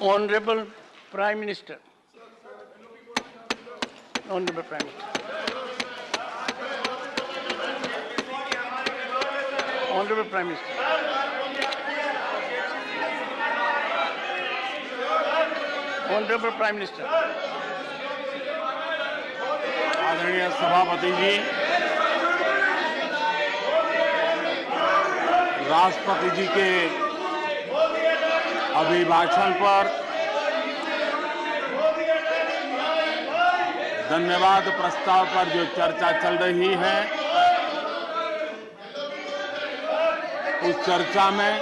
Honorable Prime Minister. Honorable Prime Minister. Honorable Prime Minister. Honorable Prime Minister. आदरणीय सभापति जी, राष्ट्रपति जी के अभिभाषण पर धन्यवाद प्रस्ताव पर जो चर्चा चल रही है, उस चर्चा में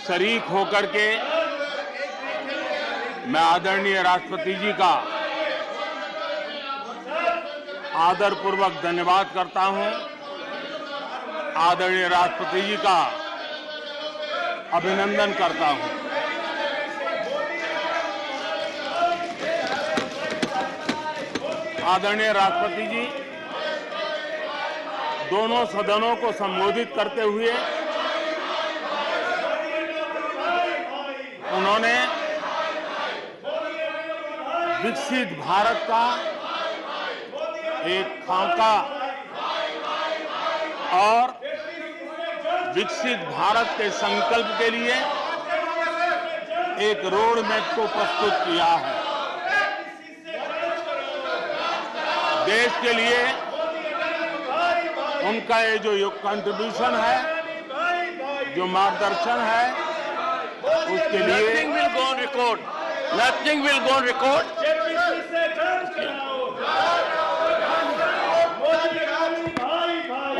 शरीक होकर के मैं आदरणीय राष्ट्रपति जी का आदरपूर्वक धन्यवाद करता हूं। आदरणीय राष्ट्रपति जी का अभिनंदन करता हूं। आदरणीय राष्ट्रपति जी दोनों सदनों को संबोधित करते हुए उन्होंने विकसित भारत का एक खाका और विकसित भारत के संकल्प के लिए एक रोड मैप को प्रस्तुत किया है। देश के लिए उनका ये जो कंट्रीब्यूशन है, जो मार्गदर्शन है, उसके लिए Nothing will go on record. Nothing will go on record.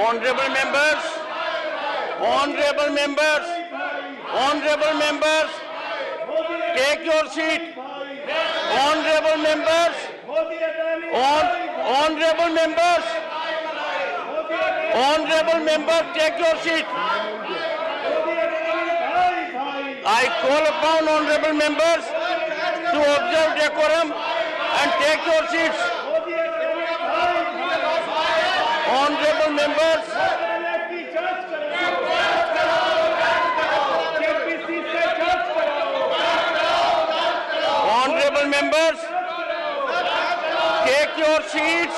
Honorable members, honorable members, honorable members, take your seat. Honorable members, honorable members, honorable members, take your seat. I call upon honorable members to observe decorum and take your seats. Honorable members, honorable members, take your seats.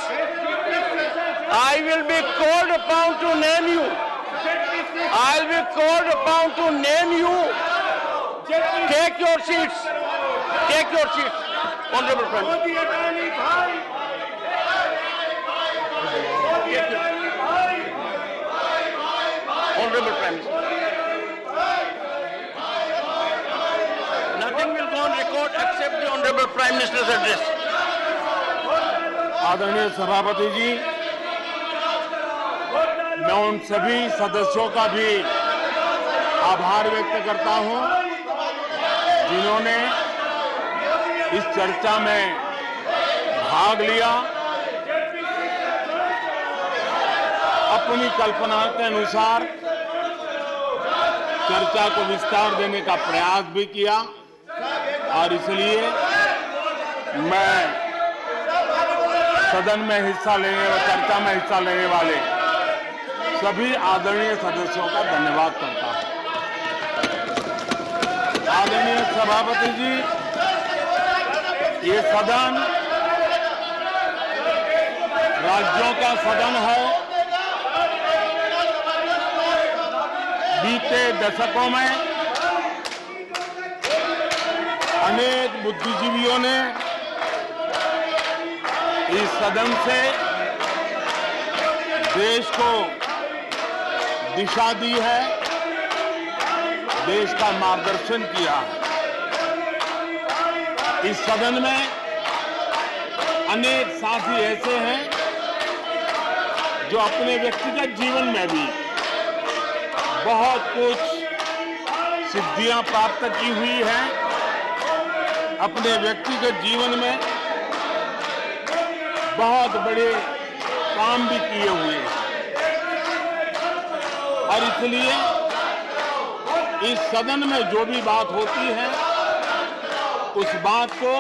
I will be called upon to name you. I will be called upon to name you. Take your seats. Take your seats. Honorable Prime Minister. Honorable Prime Minister. Nothing will go on record except the Honorable Prime Minister's address. आदरणीय सभापति जी, मैं उन सभी सदस्यों का भी आभार व्यक्त करता हूं जिन्होंने इस चर्चा में भाग लिया, अपनी कल्पना के अनुसार चर्चा को विस्तार देने का प्रयास भी किया और इसलिए मैं सदन में हिस्सा लेने और चर्चा में हिस्सा लेने वाले सभी आदरणीय सदस्यों का धन्यवाद करता हूं। आदरणीय सभापति जी, ये सदन राज्यों का सदन है। बीते दशकों में अनेक बुद्धिजीवियों ने इस सदन से देश को दिशा दी है, देश का मार्गदर्शन किया है। इस सदन में अनेक साथी ऐसे हैं जो अपने व्यक्तिगत जीवन में भी बहुत कुछ सिद्धियां प्राप्त की हुई हैं, अपने व्यक्तिगत जीवन में बहुत बड़े काम भी किए हुए हैं और इसलिए इस सदन में जो भी बात होती है उस बात को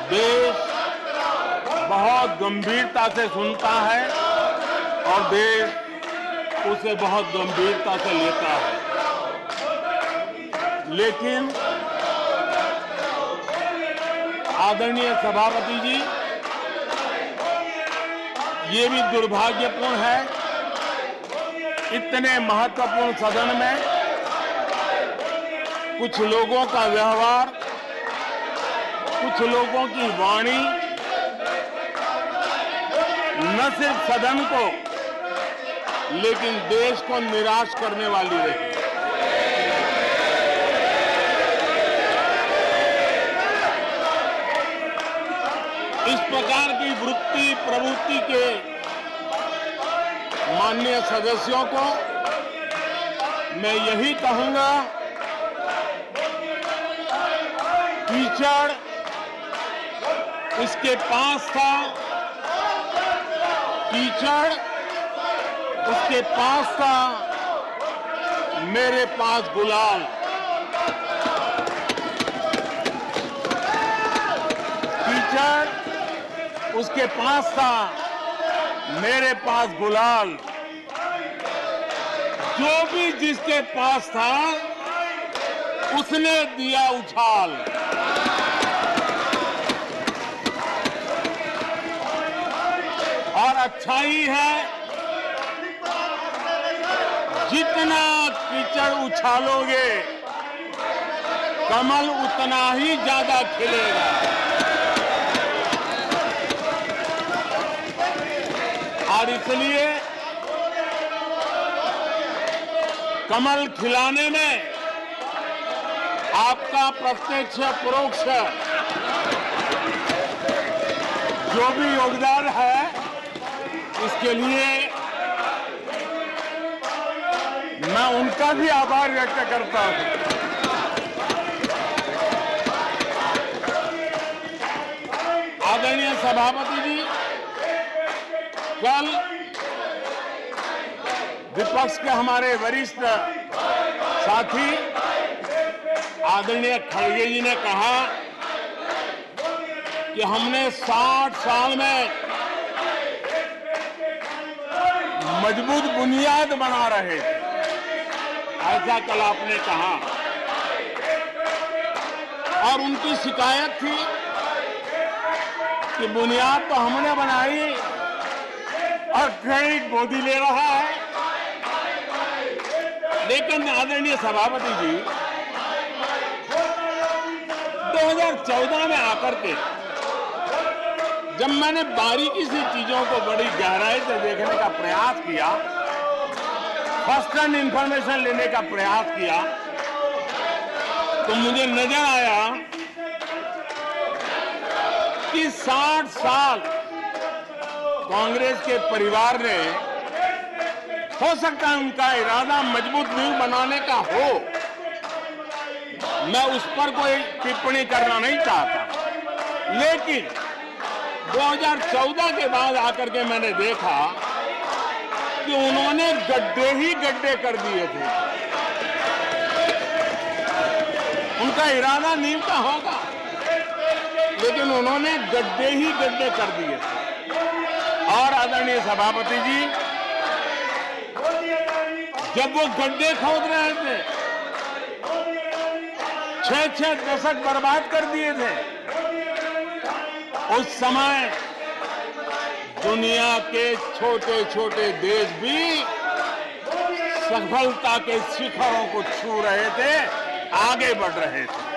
देश बहुत गंभीरता से सुनता है और देश उसे बहुत गंभीरता से लेता है। लेकिन आदरणीय सभापति जी, ये भी दुर्भाग्यपूर्ण है, इतने महत्वपूर्ण सदन में कुछ लोगों का व्यवहार, कुछ लोगों की वाणी न सिर्फ सदन को लेकिन देश को निराश करने वाली रही। इस प्रकार की वृत्ति प्रवृत्ति के माननीय सदस्यों को मैं यही कहूंगा, कीचड़ उसके पास था, कीचड़ उसके पास था, मेरे पास गुलाल। कीचड़ उसके पास था, मेरे पास गुलाल। जो भी जिसके पास था उसने दिया उछाल। और अच्छा ही है, जितना कीचड़ उछालोगे कमल उतना ही ज्यादा खिलेगा। और इसलिए कमल खिलाने में आपका प्रत्यक्ष परोक्ष जो भी योगदान है, इसके लिए मैं उनका भी आभार व्यक्त करता हूं। आदरणीय सभापति जी, कल विपक्ष के हमारे वरिष्ठ साथी आदरणीय खड़गे जी ने कहा कि हमने 60 साल में मजबूत बुनियाद बना रहे थे, ऐसा कल आपने कहा। और उनकी शिकायत थी कि बुनियाद तो हमने बनाई और क्रेडिट मोदी ले रहा है। लेकिन आदरणीय सभापति जी, 2014 में आकर के जब मैंने बारीकी से चीजों को बड़ी गहराई से देखने का प्रयास किया, फर्स्ट हैंड इंफॉर्मेशन लेने का प्रयास किया, तो मुझे नजर आया कि 60 साल कांग्रेस के परिवार ने, हो सकता है उनका इरादा मजबूत नींव बनाने का हो, मैं उस पर कोई टिप्पणी करना नहीं चाहता, लेकिन 2014 के बाद आकर के मैंने देखा कि उन्होंने गड्ढे ही गड्ढे कर दिए थे। उनका इरादा नींव का होगा, लेकिन उन्होंने गड्ढे ही गड्ढे कर दिए थे। और आदरणीय सभापति जी, जब वो गड्ढे खोद रहे थे, 6-6 दशक बर्बाद कर दिए थे, उस समय दुनिया के छोटे छोटे देश भी सफलता के शिखरों को छू रहे थे, आगे बढ़ रहे थे।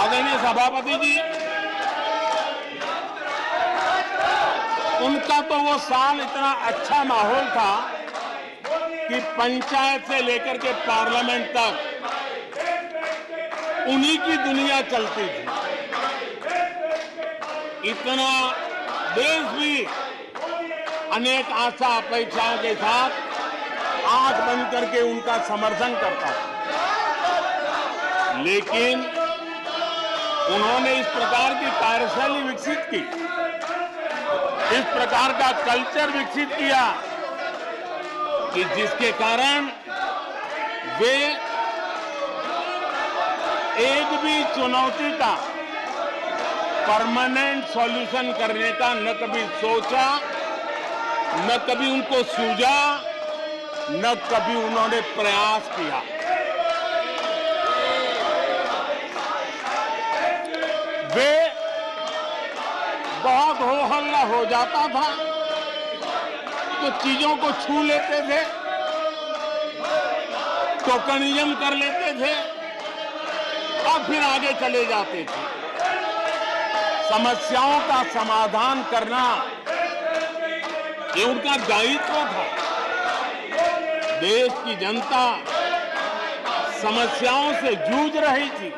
आदरणीय सभापति जी, उनका तो वो साल इतना अच्छा माहौल था कि पंचायत से लेकर के पार्लियामेंट तक उन्हीं की दुनिया चलती थी। इतना देश भी अनेक आशा अपेक्षाओं के साथ आंख बंद करके उनका समर्थन करता था, लेकिन उन्होंने इस प्रकार की कार्यशैली विकसित की, इस प्रकार का कल्चर विकसित किया कि जिसके कारण वे एक भी चुनौती का परमानेंट सॉल्यूशन करने का न कभी सोचा, न कभी उनको सूझा, न कभी उन्होंने प्रयास किया। वे बहुत हो हल्ला हो जाता था तो चीजों को छू लेते थे, टोकनिज्म कर लेते थे और फिर आगे चले जाते थे। समस्याओं का समाधान करना ये उनका दायित्व था। देश की जनता समस्याओं से जूझ रही थी।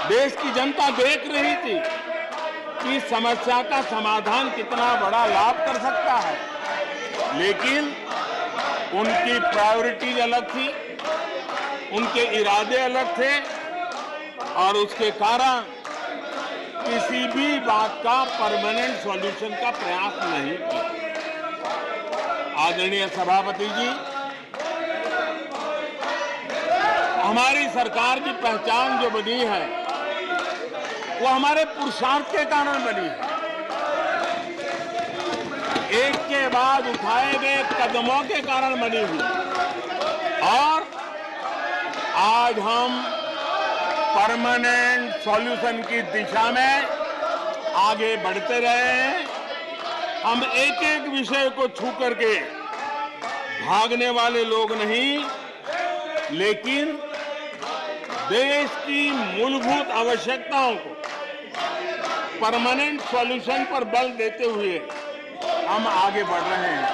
देश की जनता देख रही थी कि समस्या का समाधान कितना बड़ा लाभ कर सकता है, लेकिन उनकी प्रायोरिटीज अलग थी, उनके इरादे अलग थे और उसके कारण किसी भी बात का परमानेंट सॉल्यूशन का प्रयास नहीं किया। आदरणीय सभापति जी, हमारी सरकार की पहचान जो बनी है वो हमारे पुरुषार्थ के कारण बनी है। एक के बाद उठाए गए कदमों के कारण बनी हुई और आज हम परमानेंट सॉल्यूशन की दिशा में आगे बढ़ते रहे हैं। हम एक एक विषय को छू करके भागने वाले लोग नहीं, लेकिन देश की मूलभूत आवश्यकताओं को परमानेंट सॉल्यूशन पर बल देते हुए हम आगे बढ़ रहे हैं।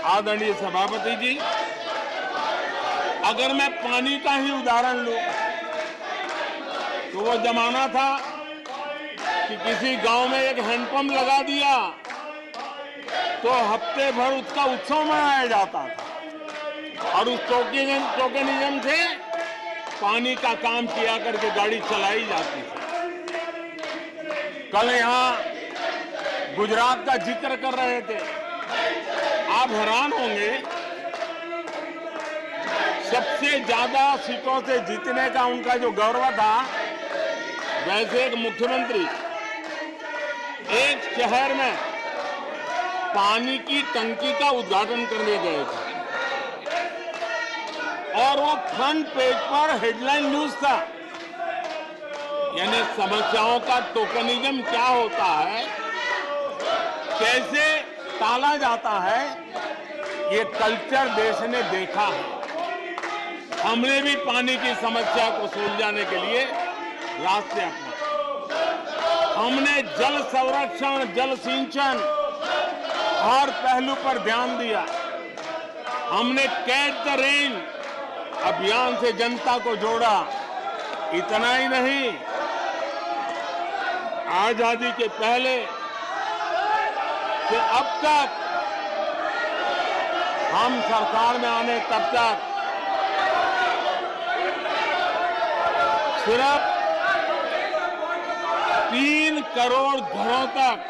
आदरणीय सभापति जी, अगर मैं पानी का ही उदाहरण लूं तो वो जमाना था कि किसी गांव में एक हैंडपंप लगा दिया तो हफ्ते भर उसका उत्सव मनाया जाता था और उस टोकनिज्म से पानी का काम किया करके गाड़ी चलाई जाती थी। कल यहां गुजरात का जिक्र कर रहे थे, आप हैरान होंगे, सबसे ज्यादा सीटों से जीतने का उनका जो गौरव था, वैसे एक मुख्यमंत्री एक शहर में पानी की टंकी का उद्घाटन करने गए थे और वो फ्रंट पेज पर हेडलाइन न्यूज था। यानी समस्याओं का टोकनिज्म क्या होता है, कैसे टाला जाता है, ये कल्चर देश ने देखा है। हमने भी पानी की समस्या को सुलझाने के लिए रास्ते अपनाए। हमने जल संरक्षण, जल सिंचन हर पहलू पर ध्यान दिया। हमने कैच द रेन अभियान से जनता को जोड़ा। इतना ही नहीं, आजादी के पहले से अब तक हम सरकार में आने तब तक सिर्फ 3 करोड़ घरों तक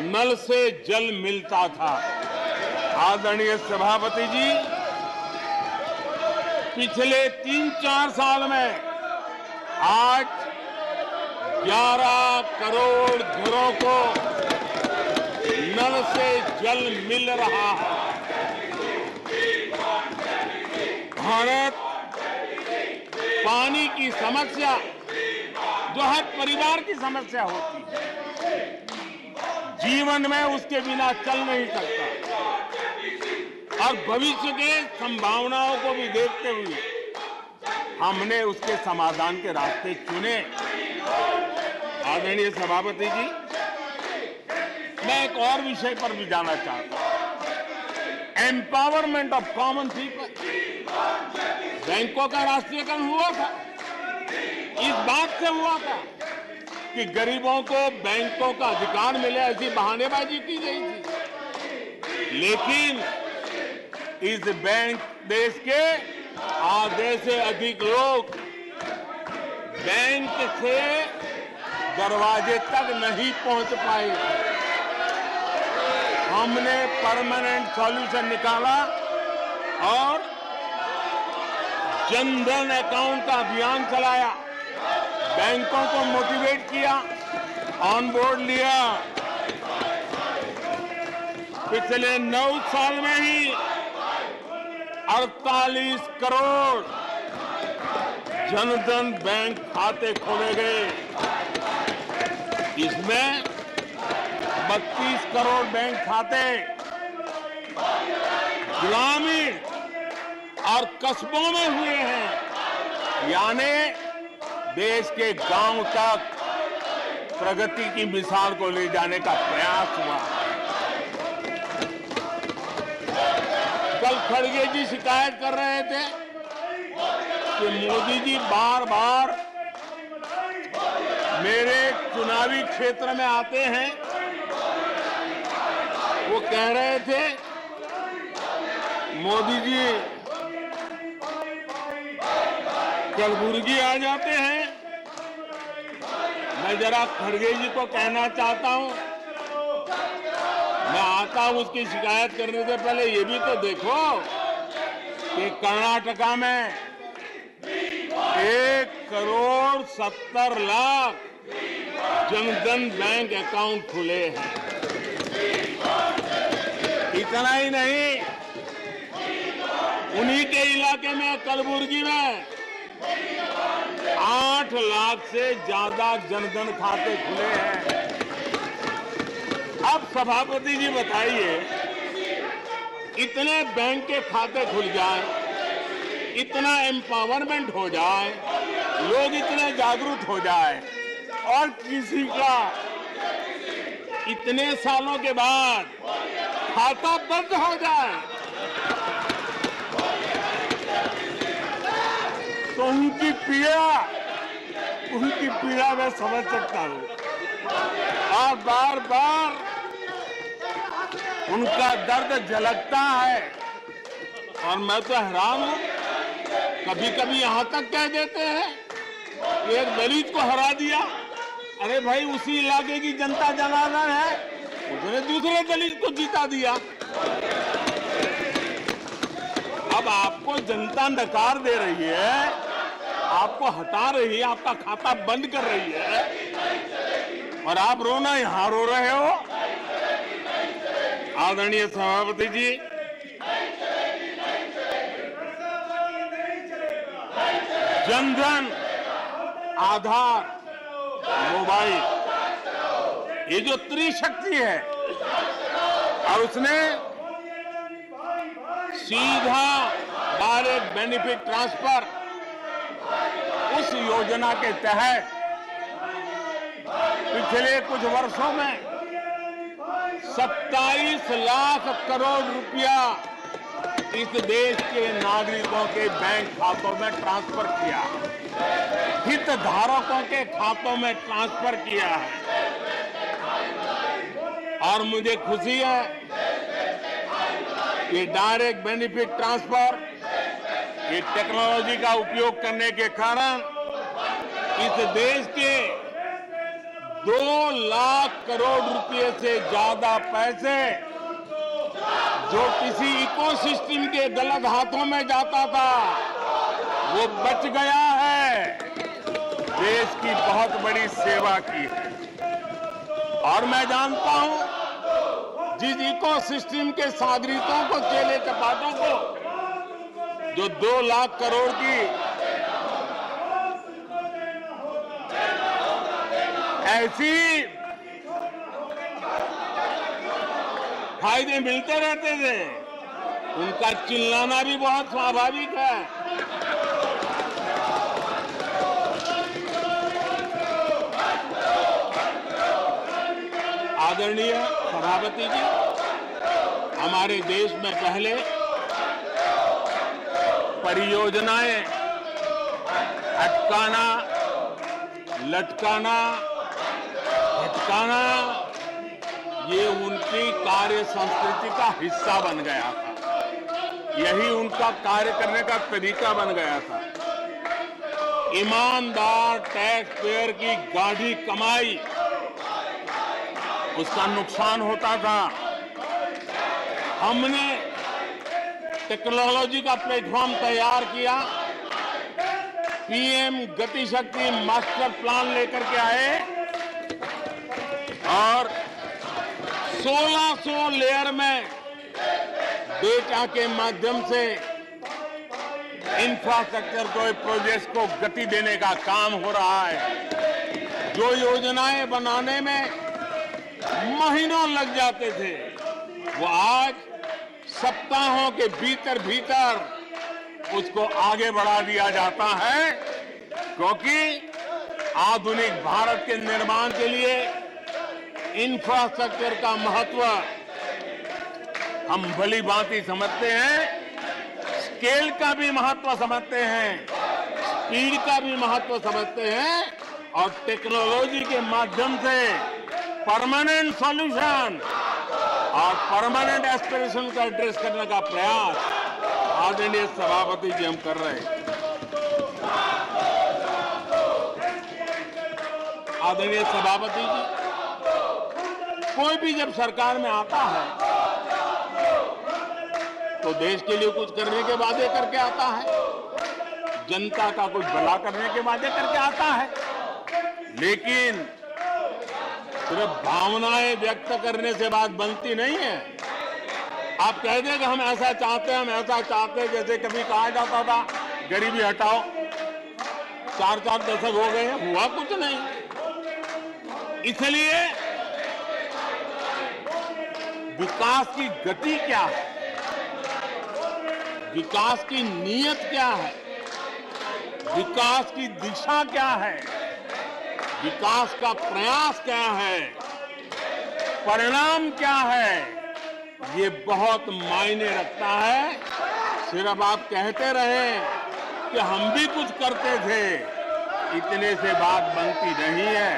नल से जल मिलता था। आदरणीय सभापति जी, पिछले 3-4 साल में आज 11 करोड़ घरों को नल से जल मिल रहा है। भारत पानी की समस्या जो हर परिवार की समस्या होती है, जीवन में उसके बिना चल नहीं सकता और भविष्य के संभावनाओं को भी देखते हुए हमने उसके समाधान के रास्ते चुने। आदरणीय सभापति जी, मैं एक और विषय पर भी जाना चाहता हूं। Empowerment of common people. बैंकों का राष्ट्रीयकरण हुआ था, इस बात से हुआ था कि गरीबों को बैंकों का अधिकार मिले, ऐसी बहानेबाजी की गई थी। लेकिन इस बैंक देश के आधे से अधिक लोग बैंक से दरवाजे तक नहीं पहुंच पाए। हमने परमानेंट सॉल्यूशन निकाला और जनधन अकाउंट का अभियान चलाया। बैंकों को मोटिवेट किया, ऑन बोर्ड लिया। पिछले 9 साल में ही 48 करोड़ जनधन बैंक खाते खोले गए। इसमें 32 करोड़ बैंक खाते ग्रामीण और कस्बों में हुए हैं, यानी देश के गांव तक प्रगति की मिसाल को ले जाने का प्रयास हुआ। कल खड़गे जी शिकायत कर रहे थे कि मोदी जी बार बार मेरे चुनावी क्षेत्र में आते हैं। वो कह रहे थे मोदी जी कलबुर्गी आ जाते हैं। मैं जरा खड़गे जी को कहना चाहता हूं, मैं आता हूं उसकी शिकायत करने से पहले ये भी तो देखो कि कर्नाटका में 1,70,00,000 जनधन बैंक अकाउंट खुले हैं। इतना ही नहीं, उन्हीं के इलाके में कलबुर्गी में 8 लाख से ज्यादा जनधन खाते खुले हैं। अब सभापति जी बताइए, इतने बैंक के खाते खुल जाए, इतना एम्पावरमेंट हो जाए, लोग इतने जागरूक हो जाए और किसी का इतने सालों के बाद खाता बंद हो जाए तो उनकी पीड़ा मैं समझ सकता हूं और बार बार उनका दर्द झलकता है। और मैं तो हैरान हूं, कभी कभी यहां तक कह देते हैं कि एक दलित को हरा दिया। अरे भाई, उसी इलाके की जनता जनार्दन है, उसने दूसरे दलित को जीता दिया। अब आपको जनता नकार दे रही है, आपको हटा रही है, आपका खाता बंद कर रही है और आप रोना यहां रो रहे हो। आदरणीय सभापति जी, जनधन, आधार, मोबाइल, ये जो त्रिशक्ति है और उसने सीधा डायरेक्ट बेनिफिट ट्रांसफर, उस योजना के तहत पिछले कुछ वर्षों में 27 लाख करोड़ रुपया इस देश के नागरिकों के बैंक खातों में ट्रांसफर किया, हितधारकों के खातों में ट्रांसफर किया है। और मुझे खुशी है कि डायरेक्ट बेनिफिट ट्रांसफर, ये टेक्नोलॉजी का उपयोग करने के कारण इस देश के 2 लाख करोड़ रुपए से ज्यादा पैसे जो किसी इकोसिस्टम के गलत हाथों में जाता था, वो बच गया है। देश की बहुत बड़ी सेवा की है। और मैं जानता हूं, जिस इकोसिस्टम के सागरितों को, चेले चपाटों को जो 2 लाख करोड़ की ऐसी फायदे मिलते रहते थे, उनका चिल्लाना भी बहुत स्वाभाविक है। आदरणीय सभापति जी, हमारे देश में पहले परियोजनाएं अटकाना, लटकाना, भटकाना, ये उनकी कार्य संस्कृति का हिस्सा बन गया था। यही उनका कार्य करने का तरीका बन गया था। ईमानदार टैक्स पेयर की गाढ़ी कमाई, उसका नुकसान होता था। हमने टेक्नोलॉजी का प्लेटफॉर्म तैयार किया, पीएम गति शक्ति मास्टर प्लान लेकर के आए और 1600 लेयर में डेटा के माध्यम से इंफ्रास्ट्रक्चर को प्रोजेक्ट्स को गति देने का काम हो रहा है। जो योजनाएं बनाने में महीनों लग जाते थे वो आज सप्ताहों के भीतर भीतर उसको आगे बढ़ा दिया जाता है, क्योंकि आधुनिक भारत के निर्माण के लिए इंफ्रास्ट्रक्चर का महत्व हम भली भांति समझते हैं, स्केल का भी महत्व समझते हैं, स्पीड का भी महत्व समझते हैं और टेक्नोलॉजी के माध्यम से परमानेंट सॉल्यूशन और परमानेंट एस्पिरेशन का एड्रेस करने का प्रयास आदरणीय सभापति जी हम कर रहे हैं। आदरणीय सभापति जी, कोई भी जब सरकार में आता है तो देश के लिए कुछ करने के वादे करके आता है, जनता का कुछ भला करने के वादे करके आता है, लेकिन सिर्फ भावनाएं व्यक्त करने से बात बनती नहीं है। आप कह दें कि हम ऐसा चाहते हैं, हम ऐसा चाहते हैं, जैसे कभी कहा जाता था गरीबी हटाओ, 4-4 दशक हो गए हैं, हुआ कुछ नहीं। इसलिए विकास की गति क्या है, विकास की नीयत क्या है, विकास की दिशा क्या है, विकास का प्रयास क्या है, परिणाम क्या है, ये बहुत मायने रखता है। सिर्फ आप कहते रहे कि हम भी कुछ करते थे, इतने से बात बनती नहीं है।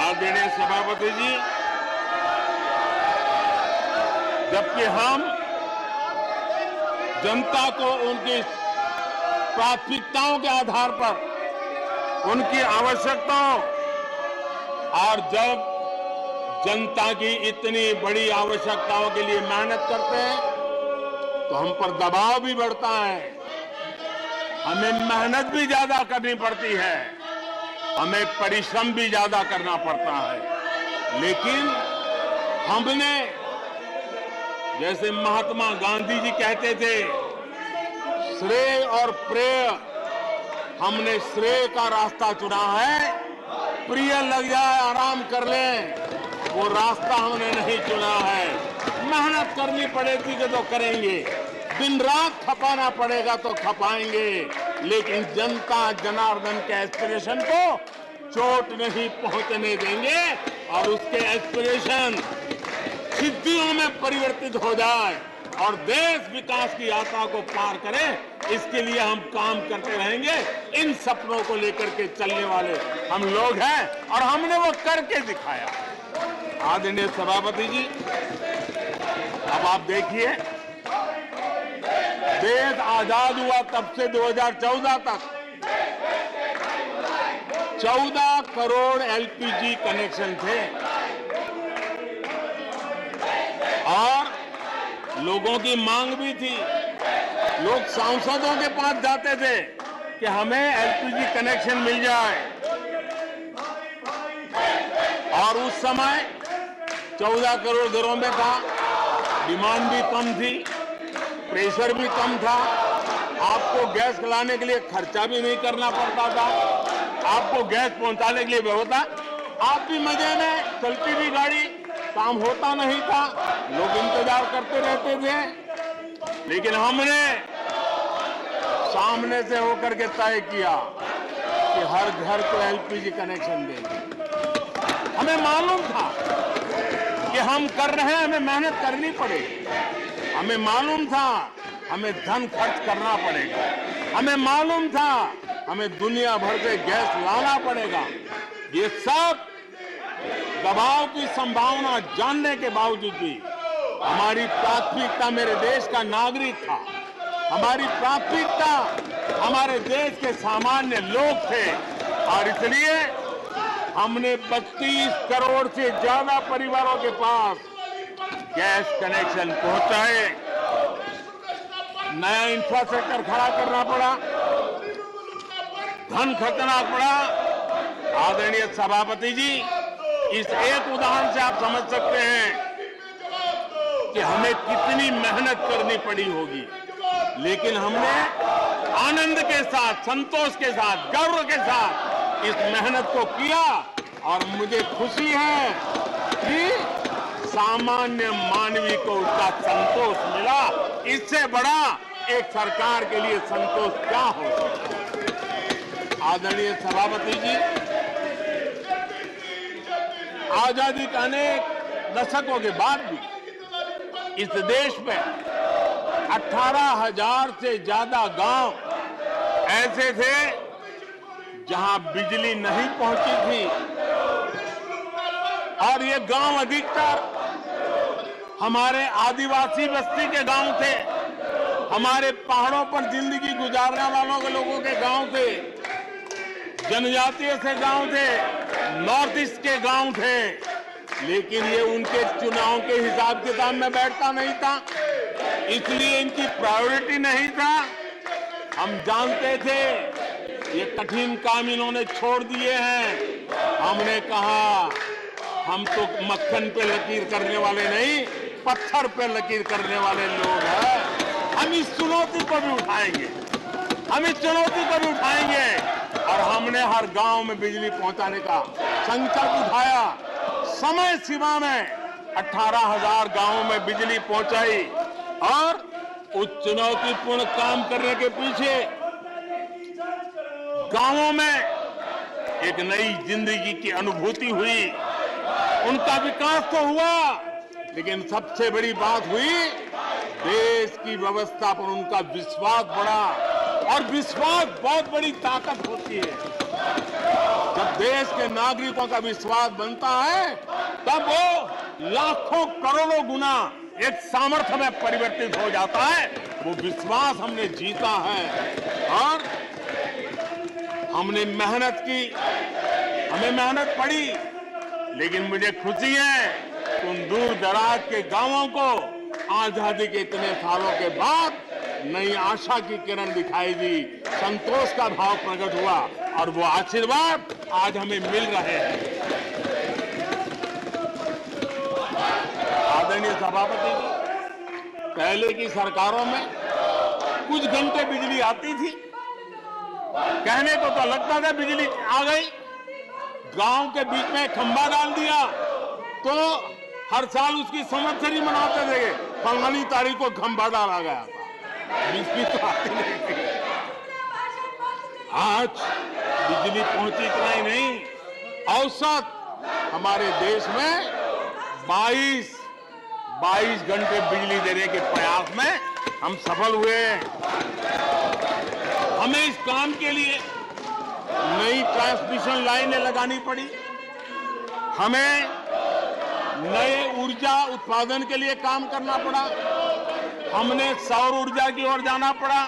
आदरणीय सभापति जी, जबकि हम जनता को उनकी प्राथमिकताओं के आधार पर उनकी आवश्यकताओं और जब जनता की इतनी बड़ी आवश्यकताओं के लिए मेहनत करते हैं तो हम पर दबाव भी बढ़ता है, हमें मेहनत भी ज्यादा करनी पड़ती है, हमें परिश्रम भी ज्यादा करना पड़ता है। लेकिन हमने, जैसे महात्मा गांधी जी कहते थे, श्रेय और प्रेय, हमने श्रेय का रास्ता चुना है, प्रिय लग जाए आराम कर लें, वो रास्ता हमने नहीं चुना है। मेहनत करनी पड़ेगी तो करेंगे, दिन रात खपाना पड़ेगा तो खपाएंगे, लेकिन जनता जनार्दन के एस्पिरेशन को चोट नहीं पहुंचने देंगे और उसके एस्पिरेशन सिद्धियों में परिवर्तित हो जाए और देश विकास की यात्रा को पार करे, इसके लिए हम काम करते रहेंगे। इन सपनों को लेकर के चलने वाले हम लोग हैं और हमने वो करके दिखाया। आदरणीय सभापति जी, अब आप देखिए, देश आजाद हुआ तब से 2014 तक 14 करोड़ एलपीजी कनेक्शन थे और लोगों की मांग भी थी। लोग सांसदों के पास जाते थे कि हमें एलपीजी कनेक्शन मिल जाए, और उस समय 14 करोड़ घरों में था, डिमांड भी कम थी, प्रेशर भी कम था, आपको गैस लाने के लिए खर्चा भी नहीं करना पड़ता था, आपको गैस पहुंचाने के लिए व्यवस्था, आप भी मजे में, चलती भी गाड़ी, काम होता नहीं था, लोग इंतजार करते रहते थे। लेकिन हमने सामने से होकर के तय किया कि हर घर को एलपीजी कनेक्शन देंगे। हमें मालूम था कि हम कर रहे हैं, हमें मेहनत करनी पड़ेगी, हमें मालूम था हमें धन खर्च करना पड़ेगा, हमें मालूम था हमें दुनिया भर से गैस लाना पड़ेगा। ये सब दबाव की संभावना जानने के बावजूद भी हमारी प्राथमिकता मेरे देश का नागरिक था, हमारी प्राथमिकता हमारे देश के सामान्य लोग थे, और इसलिए हमने 32 करोड़ से ज्यादा परिवारों के पास गैस कनेक्शन पहुंचाए। नया इंफ्रास्ट्रक्चर खड़ा करना पड़ा, धन खर्चना पड़ा। आदरणीय सभापति जी, इस एक उदाहरण से आप समझ सकते हैं कि हमें कितनी मेहनत करनी पड़ी होगी, लेकिन हमने आनंद के साथ, संतोष के साथ, गर्व के साथ इस मेहनत को किया और मुझे खुशी है कि सामान्य मानवी को उसका संतोष मिला। इससे बड़ा एक सरकार के लिए संतोष क्या हो सकता है। आदरणीय सभापति जी, आजादी के अनेक दशकों के बाद भी इस देश में 18,000 से ज्यादा गांव ऐसे थे जहां बिजली नहीं पहुंची थी, और ये गांव अधिकतर हमारे आदिवासी बस्ती के गांव थे, हमारे पहाड़ों पर जिंदगी गुजारने वालों के लोगों के गांव थे, जनजातीय से गांव थे, नॉर्थ ईस्ट के गांव थे। लेकिन ये उनके चुनाव के हिसाब किताब में बैठता नहीं था, इसलिए इनकी प्रायोरिटी नहीं था। हम जानते थे ये कठिन काम इन्होंने छोड़ दिए हैं। हमने कहा हम तो मक्खन पे लकीर करने वाले नहीं, पत्थर पे लकीर करने वाले लोग हैं। हम इस चुनौती को भी उठाएंगे, हम इस चुनौती को भी उठाएंगे। और हमने हर गांव में बिजली पहुंचाने का संकल्प उठाया। समय सीमा में 18,000 गांवों में बिजली पहुंचाई, और उस चुनौतीपूर्ण काम करने के पीछे गांवों में एक नई जिंदगी की अनुभूति हुई, उनका विकास तो हुआ, लेकिन सबसे बड़ी बात हुई देश की व्यवस्था पर उनका विश्वास बढ़ा। और विश्वास बहुत बड़ी ताकत होती है। जब देश के नागरिकों का विश्वास बनता है, तब वो लाखों करोड़ों गुना एक सामर्थ्य में परिवर्तित हो जाता है। वो विश्वास हमने जीता है और हमने मेहनत की, हमें मेहनत पड़ी, लेकिन मुझे खुशी है उन दूर दराज के गांवों को आजादी के इतने सालों के बाद नई आशा की किरण दिखाई दी, संतोष का भाव प्रकट हुआ, और वो आशीर्वाद आज हमें मिल रहे हैं। आदरणीय सभापति जी, पहले की सरकारों में कुछ घंटे बिजली आती थी, कहने को तो लगता था बिजली आ गई, गांव के बीच में खंभा डाल दिया तो हर साल उसकी संवत्सरी मनाते थे, फलानी तारीख को खंभा डाला गया था, बिजली तो आती नहीं थी। आज बिजली पहुंची इतना ही नहीं, औसत हमारे देश में 22 घंटे बिजली देने के प्रयास में हम सफल हुए। हमें इस काम के लिए नई ट्रांसमिशन लाइनें लगानी पड़ी, हमें नए ऊर्जा उत्पादन के लिए काम करना पड़ा, हमने सौर ऊर्जा की ओर जाना पड़ा,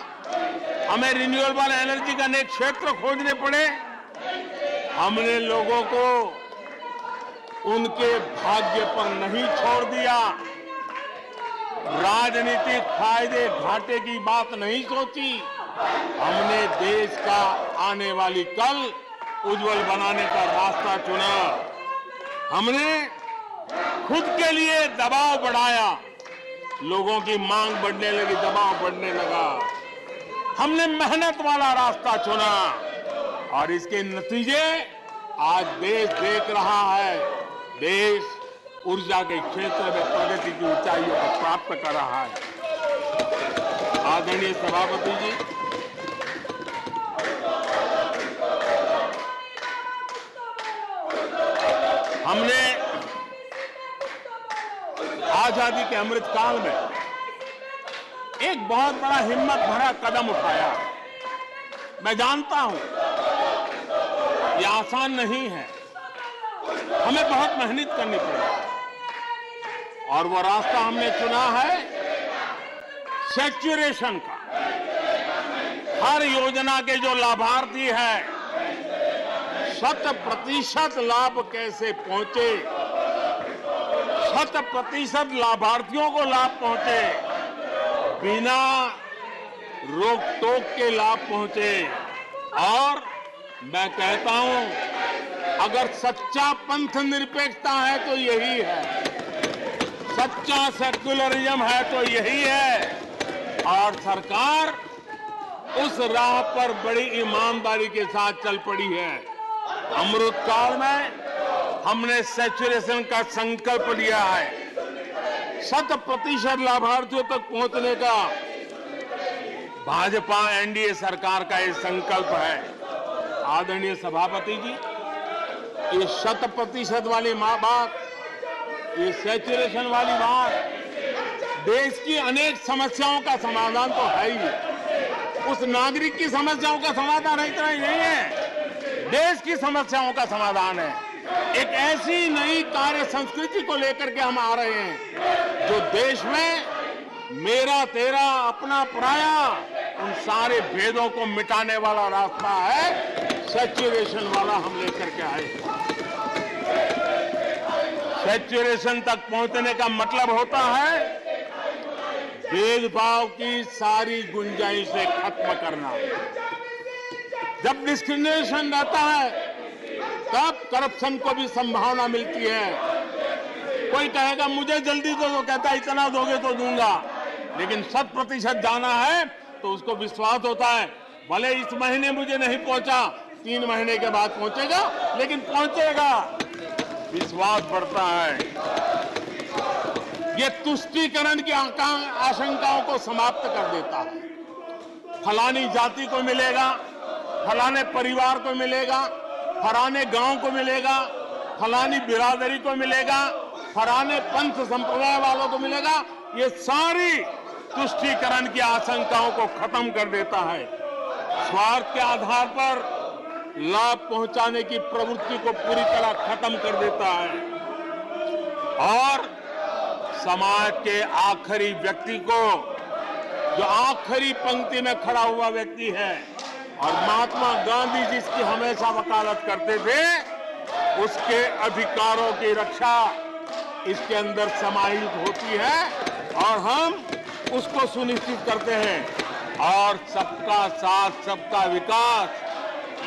हमें रिन्यूएबल एनर्जी का नए क्षेत्र खोजने पड़े। हमने लोगों को उनके भाग्य पर नहीं छोड़ दिया, राजनीतिक फायदे घाटे की बात नहीं सोची, हमने देश का आने वाली कल उज्जवल बनाने का रास्ता चुना। हमने खुद के लिए दबाव बढ़ाया, लोगों की मांग बढ़ने लगी, दबाव बढ़ने लगा, हमने मेहनत वाला रास्ता चुना, और इसके नतीजे आज देश देख रहा है। देश ऊर्जा के क्षेत्र में प्रगति की ऊंचाइयों को प्राप्त कर रहा है। आदरणीय सभापति जी, हमने आजादी के अमृत काल में एक बहुत बड़ा हिम्मत भरा कदम उठाया। मैं जानता हूं यह आसान नहीं है, हमें बहुत मेहनत करनी पड़ेगी, और वो रास्ता हमने चुना है सैचुरेशन का। हर योजना के जो लाभार्थी हैं 100% लाभ कैसे पहुंचे, 100% लाभार्थियों को लाभ पहुंचे, बिना रोक टोक के लाभ पहुंचे, और मैं कहता हूं, अगर सच्चा पंथ निरपेक्षता है तो यही है, सच्चा सेक्युलरिज्म है तो यही है। और सरकार उस राह पर बड़ी ईमानदारी के साथ चल पड़ी है। अमृत काल में हमने सैचुरेशन का संकल्प लिया है। 100% लाभार्थियों तक पहुंचने का भाजपा एनडीए सरकार का ये संकल्प है। आदरणीय सभापति जी, ये 100% वाली बात, ये सैचुरेशन वाली बात, देश की अनेक समस्याओं का समाधान तो है ही। उस नागरिक की समस्याओं का समाधान इतना ही नहीं है, देश की समस्याओं का समाधान है। एक ऐसी नई कार्य संस्कृति को लेकर के हम आ रहे हैं जो देश में मेरा तेरा अपना पराया उन सारे भेदों को मिटाने वाला रास्ता है। सैचुरेशन वाला हम लेकर के आए। सैचुरेशन तक पहुंचने का मतलब होता है भेदभाव की सारी गुंजाइशें खत्म करना। जब डिस्क्रिमिनेशन रहता है तब करप्शन को भी संभावना मिलती है। कोई कहेगा मुझे जल्दी दो, तो कहता है इतना दोगे तो दूंगा, लेकिन 100% जाना है तो उसको विश्वास होता है, भले इस महीने मुझे नहीं पहुंचा, 3 महीने के बाद पहुंचेगा, लेकिन पहुंचेगा, विश्वास बढ़ता है। ये तुष्टीकरण की आशंकाओं को समाप्त कर देता है। फलानी जाति को मिलेगा, फलाने परिवार को मिलेगा, फलाने गांव को मिलेगा, फलानी बिरादरी को मिलेगा, फलाने पंथ संप्रदाय वालों को मिलेगा, ये सारी तुष्टीकरण की आशंकाओं को खत्म कर देता है। स्वार्थ के आधार पर लाभ पहुंचाने की प्रवृत्ति को पूरी तरह खत्म कर देता है और समाज के आखिरी व्यक्ति को, जो आखिरी पंक्ति में खड़ा हुआ व्यक्ति है, और महात्मा गांधी जिसकी हमेशा वकालत करते थे, उसके अधिकारों की रक्षा इसके अंदर समाहित होती है और हम उसको सुनिश्चित करते हैं। और सबका साथ सबका विकास,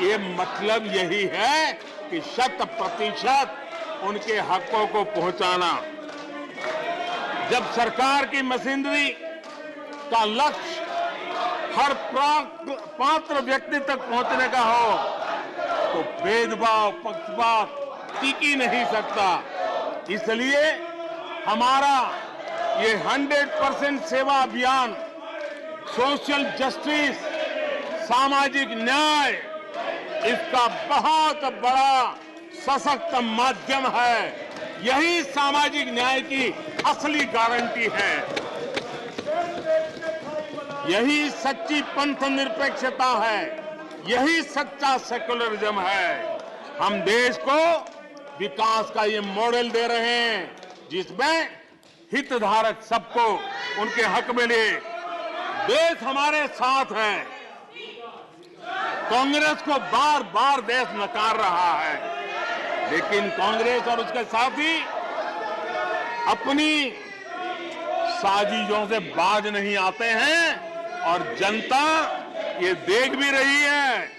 ये मतलब यही है कि 100% उनके हकों को पहुंचाना। जब सरकार की मशीनरी का लक्ष्य हर पात्र व्यक्ति तक पहुंचने का हो तो भेदभाव पक्षपात टिक ही नहीं सकता। इसलिए हमारा ये 100% सेवा अभियान, सोशल जस्टिस, सामाजिक न्याय, इसका बहुत बड़ा सशक्त माध्यम है। यही सामाजिक न्याय की असली गारंटी है। यही सच्ची पंथ निरपेक्षता है, यही सच्चा सेक्युलरिज्म है। हम देश को विकास का ये मॉडल दे रहे हैं जिसमें हितधारक सबको उनके हक मिले। देश हमारे साथ है। कांग्रेस को बार बार देश नकार रहा है, लेकिन कांग्रेस और उसके साथी अपनी साजिशों से बाज नहीं आते हैं और जनता ये देख भी रही है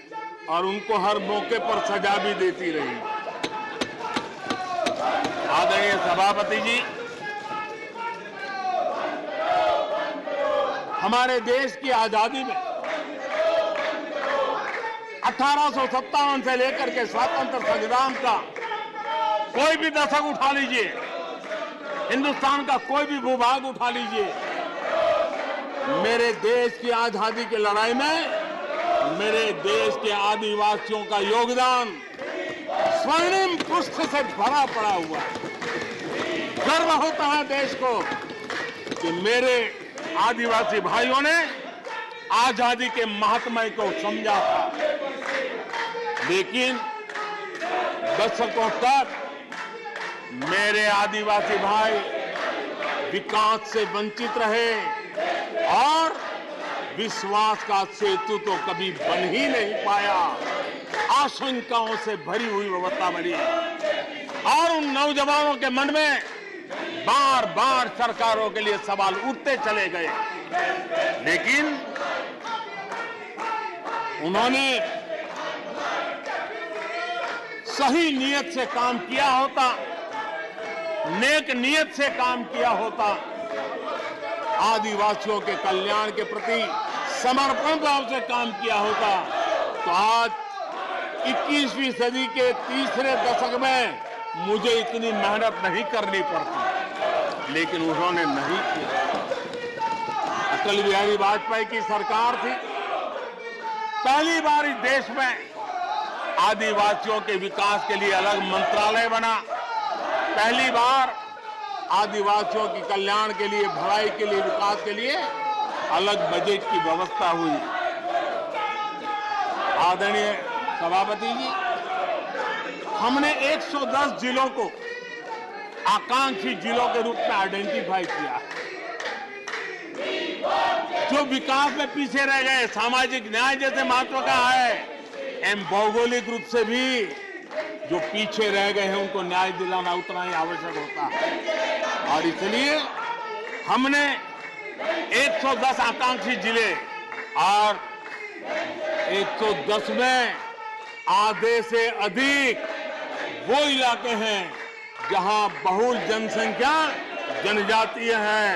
और उनको हर मौके पर सजा भी देती रही। आदरणीय सभापति जी, हमारे देश की आजादी में 1857 से लेकर के स्वतंत्र संग्राम का कोई भी दशक उठा लीजिए, हिंदुस्तान का कोई भी भूभाग उठा लीजिए, मेरे देश की आजादी की लड़ाई में मेरे देश के आदिवासियों का योगदान स्वर्णिम पृष्ठ से भरा पड़ा हुआ है। गर्व होता है देश को कि मेरे आदिवासी भाइयों ने आजादी के महात्म्य को समझा था, लेकिन दशकों तक मेरे आदिवासी भाई विकास से वंचित रहे और विश्वास का सेतु तो कभी बन ही नहीं पाया। आशंकाओं से भरी हुई व्यवस्था बनी और उन नौजवानों के मन में बार बार सरकारों के लिए सवाल उठते चले गए, लेकिन उन्होंने सही नीयत से काम किया होता, नेक नीयत से काम किया होता, आदिवासियों के कल्याण के प्रति समर्पण भाव से काम किया होता, तो आज 21वीं सदी के तीसरे दशक में मुझे इतनी मेहनत नहीं करनी पड़ती। लेकिन उन्होंने नहीं किया। अटल बिहारी वाजपेयी की सरकार थी, पहली बार इस देश में आदिवासियों के विकास के लिए अलग मंत्रालय बना, पहली बार आदिवासियों की कल्याण के लिए, भलाई के लिए, विकास के लिए अलग बजट की व्यवस्था हुई। आदरणीय सभापति जी, हमने 110 जिलों को आकांक्षी जिलों के रूप में आइडेंटिफाई किया। जो विकास में पीछे रह गए, सामाजिक न्याय जैसे महत्व का है, एवं भौगोलिक रूप से भी जो पीछे रह गए हैं उनको न्याय दिलाना उतना ही आवश्यक होता है। और इसलिए हमने 110 आकांक्षी जिले और 110 में आधे से अधिक वो इलाके हैं जहां बहुल जनसंख्या जनजातीय है,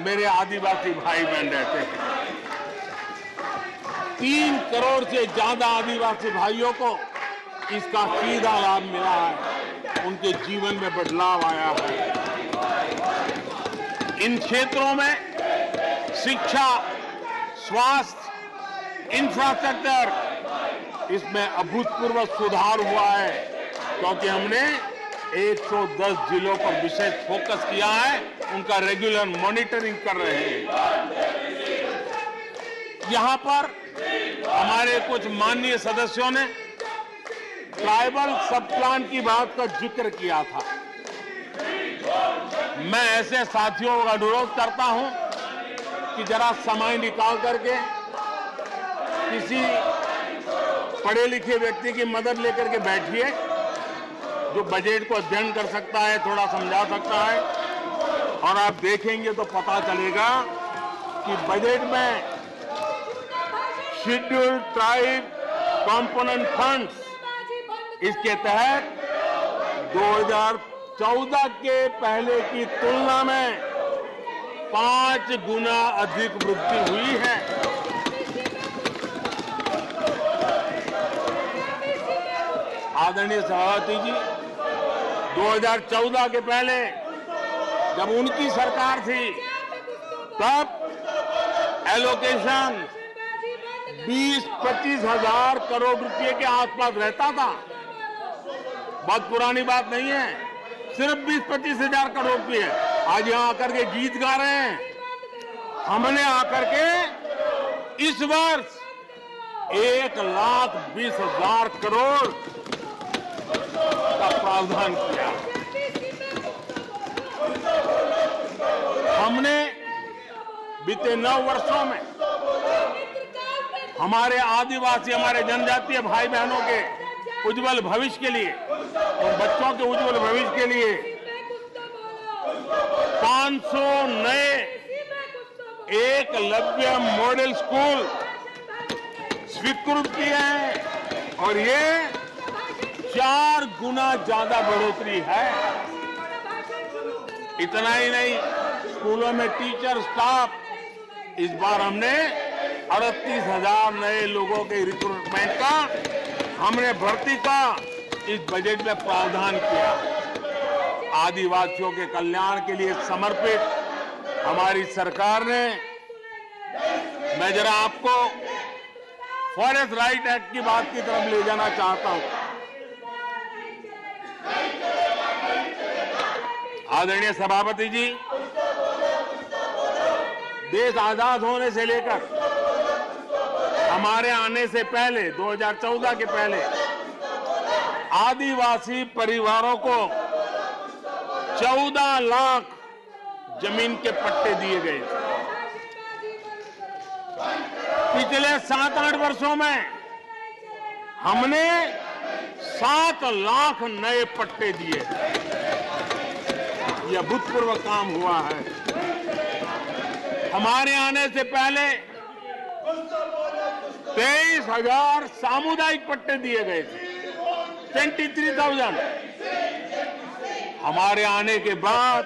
मेरे आदिवासी भाई बहन रहते हैं। 3 करोड़ से ज्यादा आदिवासी भाइयों को इसका सीधा लाभ मिला है, उनके जीवन में बदलाव आया है। इन क्षेत्रों में शिक्षा, स्वास्थ्य, इंफ्रास्ट्रक्चर, इसमें अभूतपूर्व सुधार हुआ है, क्योंकि हमने 110 जिलों पर विशेष फोकस किया है, उनका रेगुलर मॉनिटरिंग कर रहे हैं। यहां पर हमारे कुछ माननीय सदस्यों ने ट्राइबल सब प्लान की बात का जिक्र किया था। मैं ऐसे साथियों का अनुरोध करता हूं कि जरा समय निकाल करके किसी पढ़े लिखे व्यक्ति की मदद लेकर के बैठिए, जो बजट को अध्ययन कर सकता है, थोड़ा समझा सकता है, और आप देखेंगे तो पता चलेगा कि बजट में शेड्यूल्ड ट्राइब कंपोनेंट फंड्स, इसके तहत 2014 के पहले की तुलना में 5 गुना अधिक वृद्धि हुई है। आदरणीय सभापति जी, 2014 के पहले जब उनकी सरकार थी, तब एलोकेशन 20-25 हजार करोड़ रुपए के आसपास रहता था। बहुत पुरानी बात नहीं है, सिर्फ 20-25 हजार करोड़ रुपए। आज यहां आकर के गीत गा रहे हैं। हमने आकर के इस वर्ष 1,20,000 करोड़ का प्रावधान किया। हमने बीते 9 वर्षों में हमारे आदिवासी, हमारे जनजातीय भाई बहनों के उज्जवल भविष्य के लिए और बच्चों के उज्जवल भविष्य के लिए 500 नए एकलव्य मॉडल स्कूल स्वीकृत किए हैं, और ये 4 गुना ज्यादा बढ़ोतरी है। इतना ही नहीं, स्कूलों में टीचर, स्टाफ, इस बार हमने 38,000 नए लोगों के रिक्रूटमेंट का, हमने भर्ती का इस बजट में प्रावधान किया। आदिवासियों के कल्याण के लिए समर्पित हमारी सरकार ने, मैं जरा आपको फॉरेस्ट राइट एक्ट की बात की तरफ ले जाना चाहता हूं। आदरणीय सभापति जी, देश आजाद होने से लेकर हमारे आने से पहले, 2014 के पहले, आदिवासी परिवारों को 14 लाख जमीन के पट्टे दिए गए थे। पिछले 7-8 वर्षों में हमने 7 लाख नए पट्टे दिए। यह अभूतपूर्व काम हुआ है। हमारे आने से पहले 23,000 सामुदायिक पट्टे दिए गए थे। 23,000। हमारे आने के बाद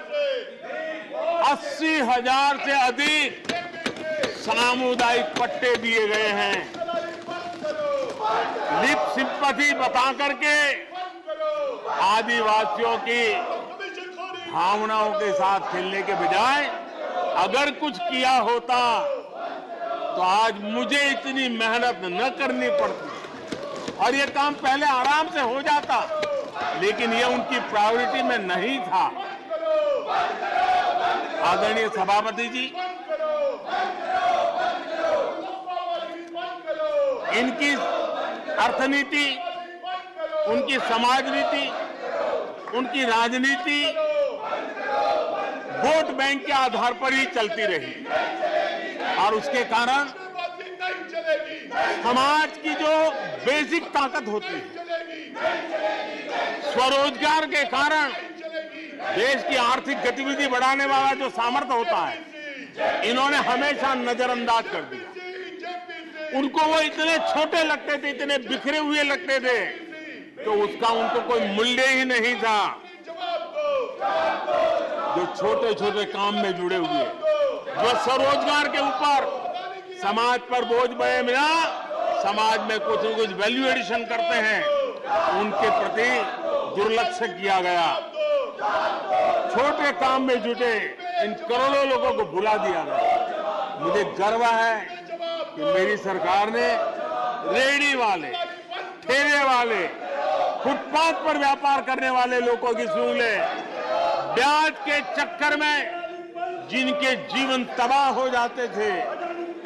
80,000 से अधिक सामुदायिक पट्टे दिए गए हैं। लिप सिंपैथी बता करके आदिवासियों की भावनाओं के साथ खेलने के बजाय अगर कुछ किया होता तो आज मुझे इतनी मेहनत न करनी पड़ती और ये काम पहले आराम से हो जाता, लेकिन ये उनकी प्रायोरिटी में नहीं था। आदरणीय सभापति जी, इनकी अर्थनीति, उनकी समाज नीति, उनकी राजनीति वोट बैंक के आधार पर ही चलती रही और उसके कारण समाज की जो बेसिक ताकत होती है, स्वरोजगार के कारण देश की आर्थिक गतिविधि बढ़ाने वाला जो सामर्थ्य होता है, इन्होंने हमेशा नजरअंदाज कर दिया। उनको वो इतने छोटे लगते थे, इतने बिखरे हुए लगते थे, तो उसका उनको कोई मूल्य ही नहीं था। जो छोटे छोटे काम में जुड़े हुए, जो स्वरोजगार के ऊपर समाज पर बोझ बने बिना समाज में कुछ न कुछ वैल्यू एडिशन करते हैं, उनके प्रति दुर्लक्ष्य किया गया। छोटे काम में जुटे इन करोड़ों लोगों को भुला दिया गया। मुझे गर्व है कि मेरी सरकार ने रेहड़ी वाले, ठेले वाले, फुटपाथ पर व्यापार करने वाले लोगों की सुन ले, ब्याज के चक्कर में जिनके जीवन तबाह हो जाते थे,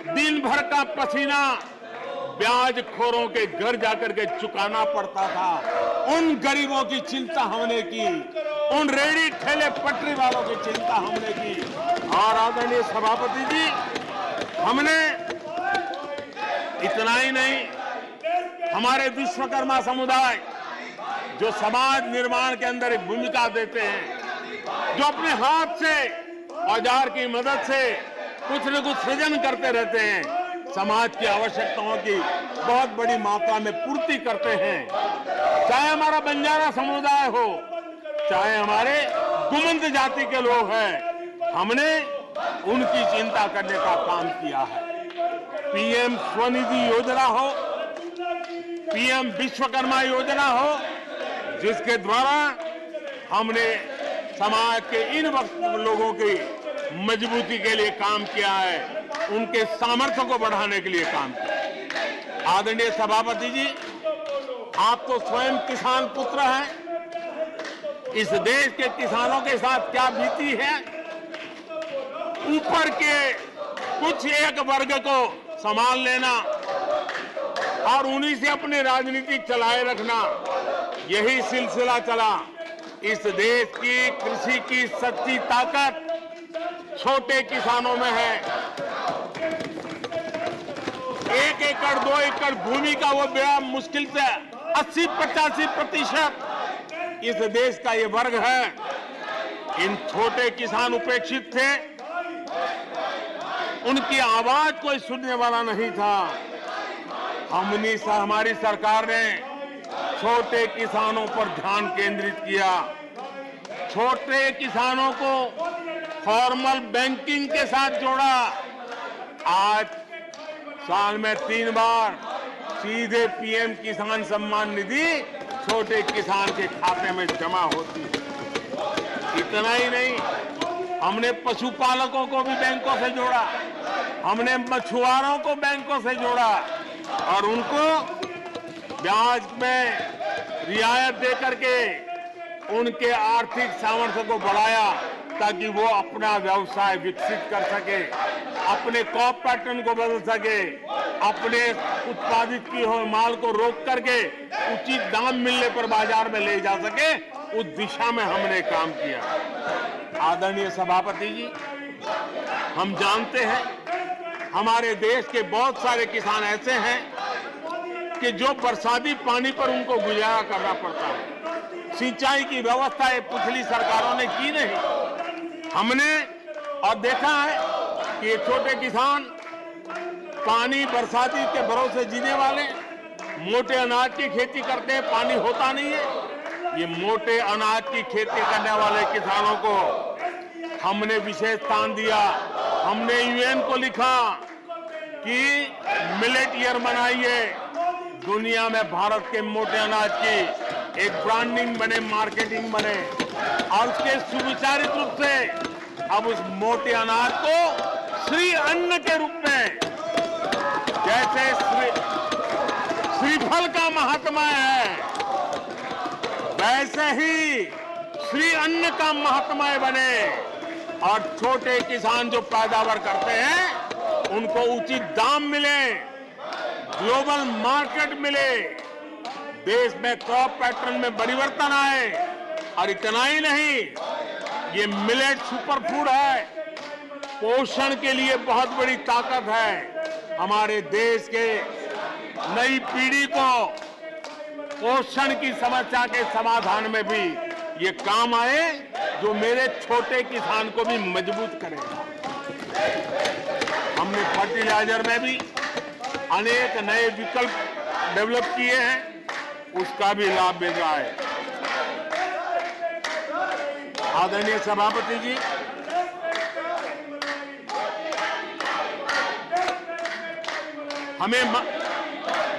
दिन भर का पसीना ब्याज खोरों के घर जाकर के चुकाना पड़ता था, उन गरीबों की चिंता हमने की, उन रेहड़ी ठेले पटरी वालों की चिंता हमने की। और आदरणीय सभापति जी, हमने इतना ही नहीं, हमारे विश्वकर्मा समुदाय जो समाज निर्माण के अंदर एक भूमिका देते हैं, जो अपने हाथ से औजार की मदद से कुछ न कुछ सृजन करते रहते हैं, समाज की आवश्यकताओं की बहुत बड़ी मात्रा में पूर्ति करते हैं। चाहे हमारा बंजारा समुदाय हो, चाहे हमारे गुमंत जाति के लोग हैं, हमने उनकी चिंता करने का काम किया है। पीएम स्वनिधि योजना हो, पीएम विश्वकर्मा योजना हो, जिसके द्वारा हमने समाज के इन लोगों की मजबूती के लिए काम किया है, उनके सामर्थ्य को बढ़ाने के लिए काम किया। आदरणीय सभापति जी, आप तो स्वयं किसान पुत्र हैं। इस देश के किसानों के साथ क्या बीती है, ऊपर के कुछ एक वर्ग को संभाल लेना और उन्हीं से अपनी राजनीति चलाए रखना, यही सिलसिला चला। इस देश की कृषि की सच्ची ताकत छोटे किसानों में है। 1 एकड़ 2 एकड़ भूमि का वो बड़ा मुश्किल से 80-85% इस देश का ये वर्ग है। इन छोटे किसान उपेक्षित थे, उनकी आवाज कोई सुनने वाला नहीं था। हमारी सरकार ने छोटे किसानों पर ध्यान केंद्रित किया, छोटे किसानों को फॉर्मल बैंकिंग के साथ जोड़ा। आज साल में 3 बार सीधे पीएम किसान सम्मान निधि छोटे किसान के खाते में जमा होती है। इतना ही नहीं, हमने पशुपालकों को भी बैंकों से जोड़ा, हमने मछुआरों को बैंकों से जोड़ा और उनको ब्याज में रियायत दे करके उनके आर्थिक सामर्थ्य को बढ़ाया, ताकि वो अपना व्यवसाय विकसित कर सके, अपने क्रॉप पैटर्न को बदल सके, अपने उत्पादित की हुए माल को रोक करके उचित दाम मिलने पर बाजार में ले जा सके। उस दिशा में हमने काम किया। आदरणीय सभापति जी, हम जानते हैं हमारे देश के बहुत सारे किसान ऐसे हैं कि जो बरसाती पानी पर उनको गुजारा करना पड़ता है। सिंचाई की व्यवस्था ये पिछली सरकारों ने की नहीं। हमने और देखा है कि ये छोटे किसान पानी बरसाती के भरोसे जीने वाले, मोटे अनाज की खेती करते हैं, पानी होता नहीं है। ये मोटे अनाज की खेती करने वाले किसानों को हमने विशेष स्थान दिया। हमने यूएन को लिखा कि मिलेट ईयर मनाइए, दुनिया में भारत के मोटे अनाज की एक ब्रांडिंग बने, मार्केटिंग बने, और उसके सुविचारित रूप से अब उस मोटे अनाज को श्री अन्न के रूप में, जैसे श्रीफल का महात्मा है, वैसे ही श्री अन्न का महात्मा बने और छोटे किसान जो पैदावार करते हैं उनको उचित दाम मिले, ग्लोबल मार्केट मिले, देश में क्रॉप पैटर्न में परिवर्तन आए। और इतना ही नहीं, ये मिलेट सुपर फूड है, पोषण के लिए बहुत बड़ी ताकत है। हमारे देश के नई पीढ़ी को पोषण की समस्या के समाधान में भी ये काम आए, जो मेरे छोटे किसान को भी मजबूत करेगा। हमने फर्टिलाइजर में भी अनेक नए विकल्प डेवलप किए हैं, उसका भी लाभ मिल रहा है। आदरणीय सभापति जी, हमें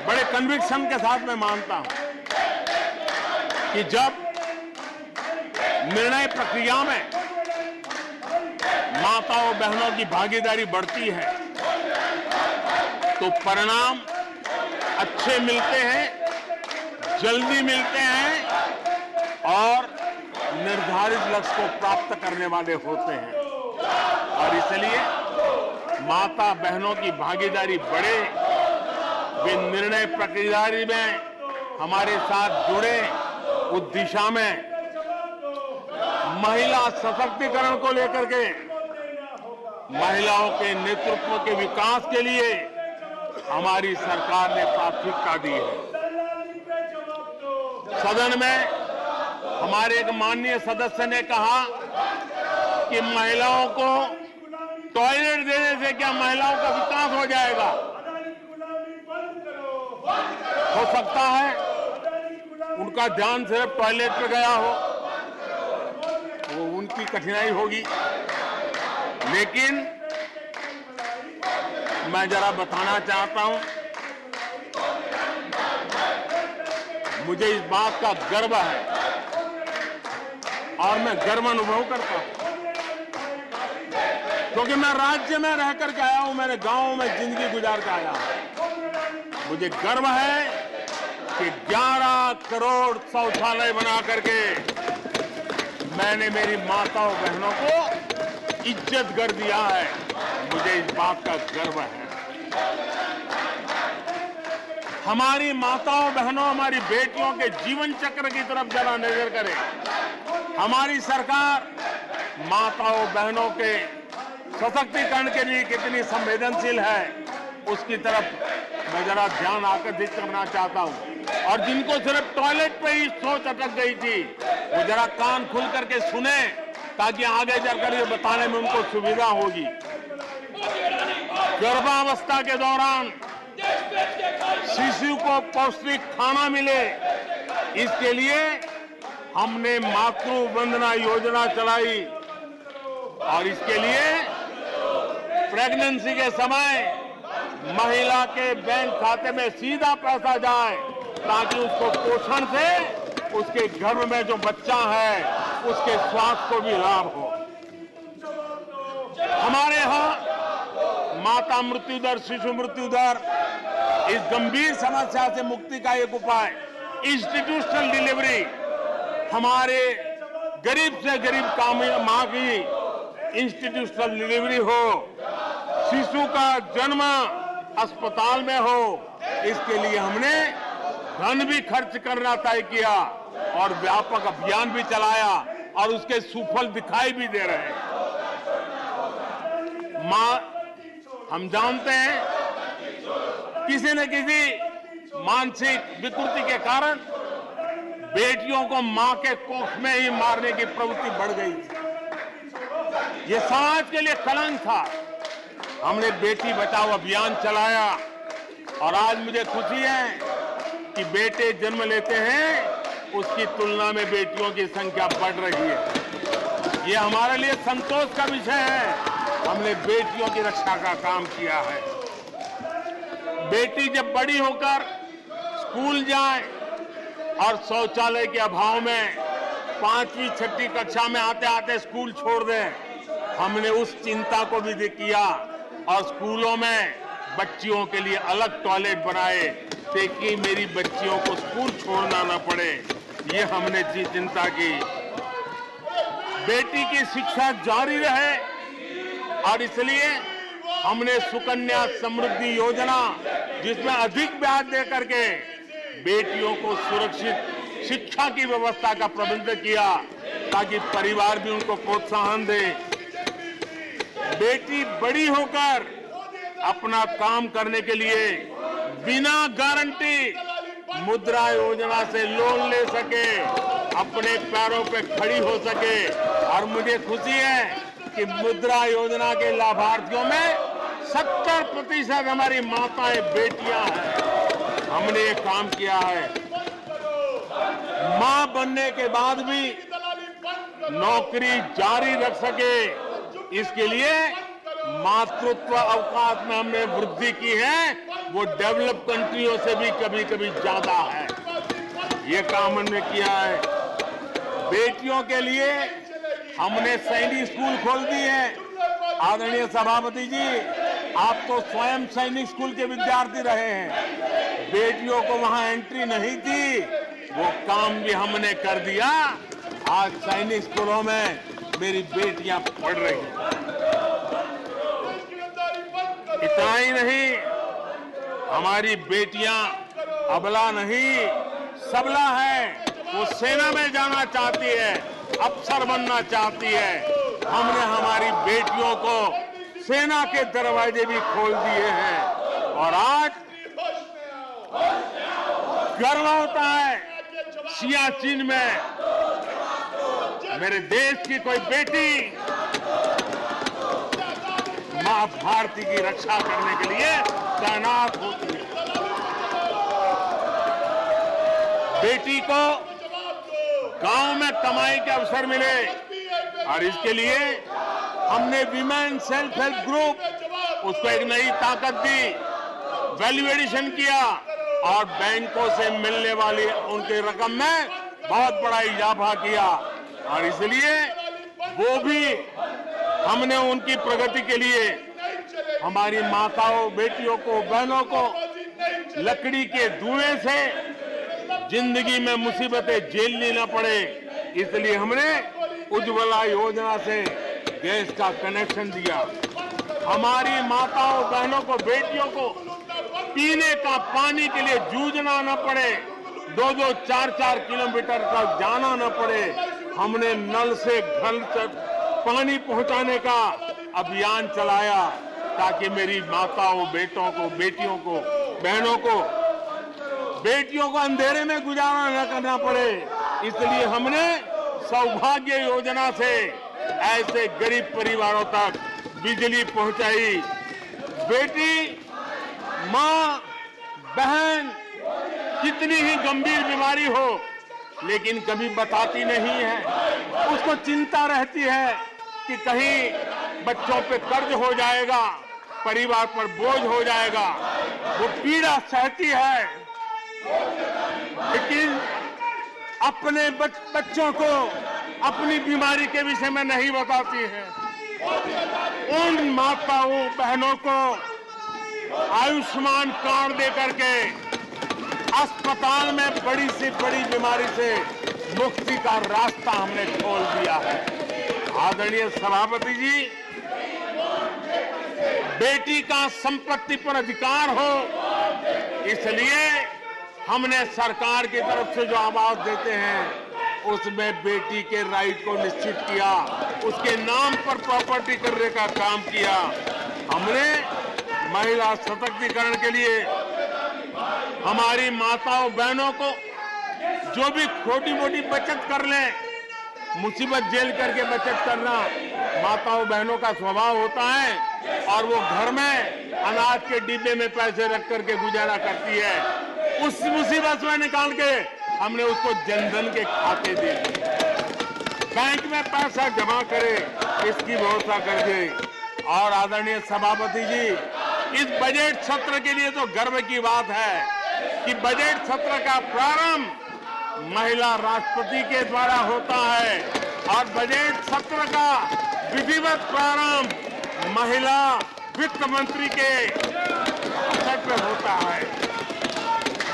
बड़े कन्विक्शन के साथ मैं मानता हूं कि जब निर्णय प्रक्रिया में माताओं बहनों की भागीदारी बढ़ती है तो परिणाम अच्छे मिलते हैं, जल्दी मिलते हैं और निर्धारित लक्ष्य को प्राप्त करने वाले होते हैं। और इसलिए माता बहनों की भागीदारी बढ़े, वे निर्णय प्रक्रिया में हमारे साथ जुड़े, उस दिशा में महिला सशक्तिकरण को लेकर के, महिलाओं के नेतृत्व के विकास के लिए हमारी सरकार ने प्राथमिकता दी है। सदन में हमारे एक माननीय सदस्य ने कहा कि महिलाओं को टॉयलेट देने से क्या महिलाओं का विकास हो जाएगा? हो सकता है उनका ध्यान सिर्फ टॉयलेट पे गया हो, वो उनकी कठिनाई होगी, लेकिन मैं जरा बताना चाहता हूं, मुझे इस बात का गर्व है और मैं गर्व अनुभव करता हूं, क्योंकि मैं राज्य में रह करके आया हूं, मेरे गांव में जिंदगी गुजार के आया हूं। मुझे गर्व है कि 11 करोड़ शौचालय बना करके मैंने मेरी माताओं बहनों को इज्जत कर दिया है। मुझे इस बात का गर्व है। हमारी माताओं बहनों, हमारी बेटियों के जीवन चक्र की तरफ जरा नजर करें। हमारी सरकार माताओं बहनों के सशक्तिकरण के लिए कितनी संवेदनशील है, उसकी तरफ मैं जरा ध्यान आकर्षित करना चाहता हूं। और जिनको सिर्फ टॉयलेट पे ही सोच अटक गई थी, वो जरा कान खुल करके सुने, ताकि आगे जाकर ये बताने में उनको सुविधा होगी। गर्भावस्था के दौरान शिशु को पौष्टिक खाना मिले, इसके लिए हमने मातृ वंदना योजना चलाई और इसके लिए प्रेगनेंसी के समय महिला के बैंक खाते में सीधा पैसा जाए, ताकि उसको पोषण से उसके गर्भ में जो बच्चा है उसके स्वास्थ्य को भी लाभ हो। हमारे यहाँ माता मृत्यु दर, शिशु मृत्यु दर, इस गंभीर समस्या से मुक्ति का एक उपाय इंस्टीट्यूशनल डिलीवरी, हमारे गरीब से गरीब मां की इंस्टीट्यूशनल डिलीवरी हो, शिशु का जन्म अस्पताल में हो, इसके लिए हमने धन भी खर्च करना तय किया और व्यापक अभियान भी चलाया और उसके सुफल दिखाई भी दे रहे हैं। हम जानते हैं किसी न किसी मानसिक विकृति के कारण बेटियों को मां के कोख में ही मारने की प्रवृत्ति बढ़ गई थी। ये समाज के लिए कलंक था। हमने बेटी बचाओ अभियान चलाया और आज मुझे खुशी है जबकि बेटे जन्म लेते हैं उसकी तुलना में बेटियों की संख्या बढ़ रही है। ये हमारे लिए संतोष का विषय है। हमने बेटियों की रक्षा का काम किया है। बेटी जब बड़ी होकर स्कूल जाए और शौचालय के अभाव में 5वीं 6वीं कक्षा में आते आते स्कूल छोड़ दें, हमने उस चिंता को भी किया और स्कूलों में बच्चियों के लिए अलग टॉयलेट बनाए ताकि मेरी बच्चियों को स्कूल छोड़ना न पड़े। ये हमने चिंता की। बेटी की शिक्षा जारी रहे और इसलिए हमने सुकन्या समृद्धि योजना, जिसमें अधिक ब्याज दे करके बेटियों को सुरक्षित शिक्षा की व्यवस्था का प्रबंध किया ताकि परिवार भी उनको प्रोत्साहन दे। बेटी बड़ी होकर अपना काम करने के लिए बिना गारंटी मुद्रा योजना से लोन ले सके, अपने पैरों पे खड़ी हो सके। और मुझे खुशी है कि मुद्रा योजना के लाभार्थियों में 70% हमारी माताएं बेटियां हैं। हमने ये काम किया है। मां बनने के बाद भी नौकरी जारी रख सके, इसके लिए मातृत्व अवकाश में हमने वृद्धि की है। वो डेवलप कंट्रियों से भी कभी कभी ज्यादा है। ये काम हमने किया है। बेटियों के लिए हमने सैनिक स्कूल खोल दिए हैं। आदरणीय सभापति जी, आप तो स्वयं सैनिक स्कूल के विद्यार्थी रहे हैं। बेटियों को वहां एंट्री नहीं थी, वो काम भी हमने कर दिया। आज सैनिक स्कूलों में मेरी बेटियां पढ़ रही हैं। इतना ही नहीं, हमारी बेटियां अबला नहीं सबला है। वो सेना में जाना चाहती है, अफसर बनना चाहती है। हमने हमारी बेटियों को सेना के दरवाजे भी खोल दिए हैं और आज गर्व होता है सियाचिन में मेरे देश की कोई बेटी मां भारती की रक्षा करने के लिए तैनात होती है। बेटी को गांव में कमाई के अवसर मिले और इसके लिए हमने विमेन सेल्फ हेल्प ग्रुप, उसको एक नई ताकत दी, वैल्यू एडिशन किया और बैंकों से मिलने वाली उनकी रकम में बहुत बड़ा इजाफा किया। और इसलिए वो भी हमने उनकी प्रगति के लिए हमारी माताओं, बेटियों को, बहनों को लकड़ी के धुएं से जिंदगी में मुसीबतें झेलनी न पड़े, इसलिए हमने उज्ज्वला योजना से गैस का कनेक्शन दिया। हमारी माताओं, बहनों को, बेटियों को पीने का पानी के लिए जूझना न पड़े, 2-2, 4-4 किलोमीटर तक जाना न पड़े। हमने नल से घर तक पानी पहुंचाने का अभियान चलाया ताकि मेरी माताओं, बेटों को, बेटियों को, बहनों को, बेटियों को अंधेरे में गुजारा न करना पड़े। इसलिए हमने सौभाग्य योजना से ऐसे गरीब परिवारों तक बिजली पहुंचाई। बेटी, मां, बहन कितनी ही गंभीर बीमारी हो लेकिन कभी बताती नहीं है। उसको चिंता रहती है कि कहीं बच्चों पे कर्ज हो जाएगा, परिवार पर बोझ हो जाएगा। वो पीड़ा सहती है लेकिन अपने बच्चों को अपनी बीमारी के विषय में नहीं बताती है। उन माताओं, बहनों को आयुष्मान कार्ड दे करके अस्पताल में बड़ी से बड़ी बीमारी से मुक्ति का रास्ता हमने खोल दिया है। आदरणीय सभापति जी, बेटी का संपत्ति पर अधिकार हो, इसलिए हमने सरकार की तरफ से जो आवाज देते हैं उसमें बेटी के राइट को निश्चित किया, उसके नाम पर प्रॉपर्टी करने का काम किया। हमने महिला सशक्तिकरण के लिए हमारी माताओं, बहनों को जो भी छोटी मोटी बचत कर लें, मुसीबत झेल करके बचत करना माताओं, बहनों का स्वभाव होता है और वो घर में अनाज के डिब्बे में पैसे रख करके गुजारा करती है। उस मुसीबत में निकाल के हमने उसको जनधन के खाते दे दिए। बैंक में पैसा जमा करे इसकी व्यवस्था कर दी। और आदरणीय सभापति जी, इस बजट सत्र के लिए तो गर्व की बात है कि बजट सत्र का प्रारंभ महिला राष्ट्रपति के द्वारा होता है और बजट सत्र का विधिवत प्रारंभ महिला वित्त मंत्री के अवसर पर होता है।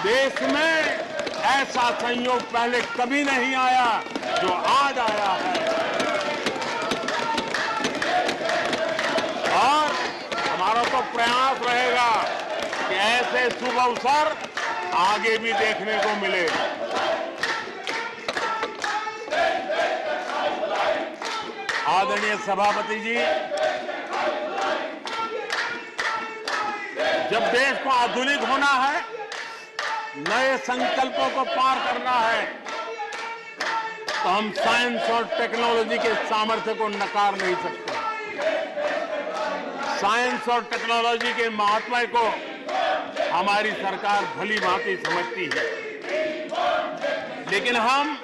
देश में ऐसा संयोग पहले कभी नहीं आया जो आज आया है। और हमारा तो प्रयास रहेगा कि ऐसे शुभ अवसर आगे भी देखने को मिले। आदरणीय सभापति जी, जब देश को आधुनिक होना है, नए संकल्पों को पार करना है, तो हम साइंस और टेक्नोलॉजी के सामर्थ्य को नकार नहीं सकते। साइंस और टेक्नोलॉजी के महत्व को हमारी सरकार भली भांति समझती है, लेकिन हम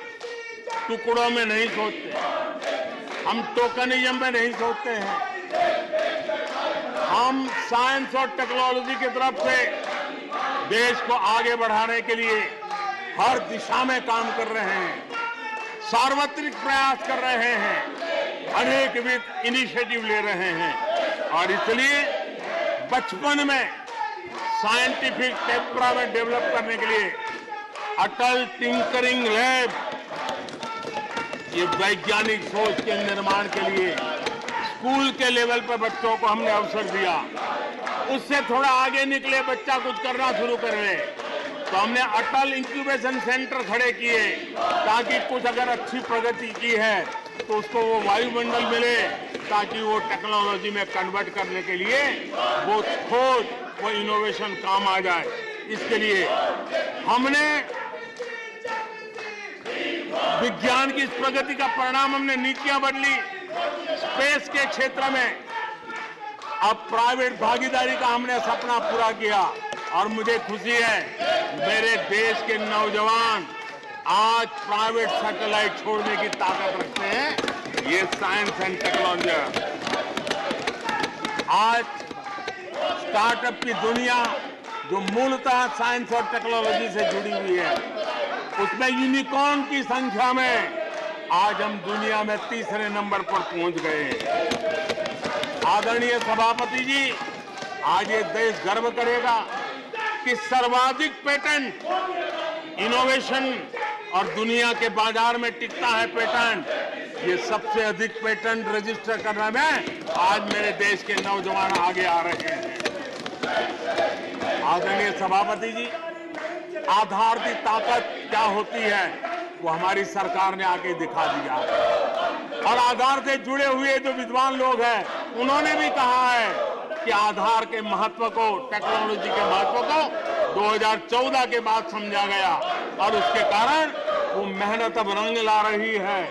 टुकड़ों में नहीं सोचते, हम टोकनिज्म में नहीं सोचते हैं। हम साइंस और टेक्नोलॉजी की तरफ से देश को आगे बढ़ाने के लिए हर दिशा में काम कर रहे हैं, सार्वत्रिक प्रयास कर रहे हैं, अनेकविध इनिशिएटिव ले रहे हैं। और इसलिए बचपन में साइंटिफिक टेम्परामेंट डेवलप करने के लिए अटल टिंकरिंग लैब, ये वैज्ञानिक सोच के निर्माण के लिए स्कूल के लेवल पर बच्चों को हमने अवसर दिया। उससे थोड़ा आगे निकले, बच्चा कुछ करना शुरू कर ले, तो हमने अटल इंक्यूबेशन सेंटर खड़े किए, ताकि कुछ अगर अच्छी प्रगति की है तो उसको वो वायुमंडल मिले, ताकि वो टेक्नोलॉजी में कन्वर्ट करने के लिए वो खोज, वो इनोवेशन काम आ जाए। इसके लिए हमने विज्ञान की इस प्रगति का परिणाम, हमने नीतियां बदली। स्पेस के क्षेत्र में अब प्राइवेट भागीदारी का हमने सपना पूरा किया और मुझे खुशी है मेरे देश के नौजवान आज प्राइवेट सैटेलाइट छोड़ने की ताकत रखते हैं। ये साइंस एंड टेक्नोलॉजी। आज स्टार्टअप की दुनिया जो मूलतः साइंस और टेक्नोलॉजी से जुड़ी हुई है, उसमें यूनिकॉर्न की संख्या में आज हम दुनिया में तीसरे नंबर पर पहुंच गए हैं। आदरणीय सभापति जी, आज ये देश गर्व करेगा कि सर्वाधिक पेटेंट इनोवेशन और दुनिया के बाजार में टिकता है पेटेंट, ये सबसे अधिक पेटेंट रजिस्टर करने में आज मेरे देश के नौजवान आगे आ रहे हैं। आदरणीय सभापति जी, आधार की ताकत क्या होती है वो हमारी सरकार ने आके दिखा दिया। और आधार से जुड़े हुए जो विद्वान लोग हैं, उन्होंने भी कहा है कि आधार के महत्व को, टेक्नोलॉजी के महत्व को 2014 के बाद समझा गया और उसके कारण वो मेहनत अब रंग ला रही है।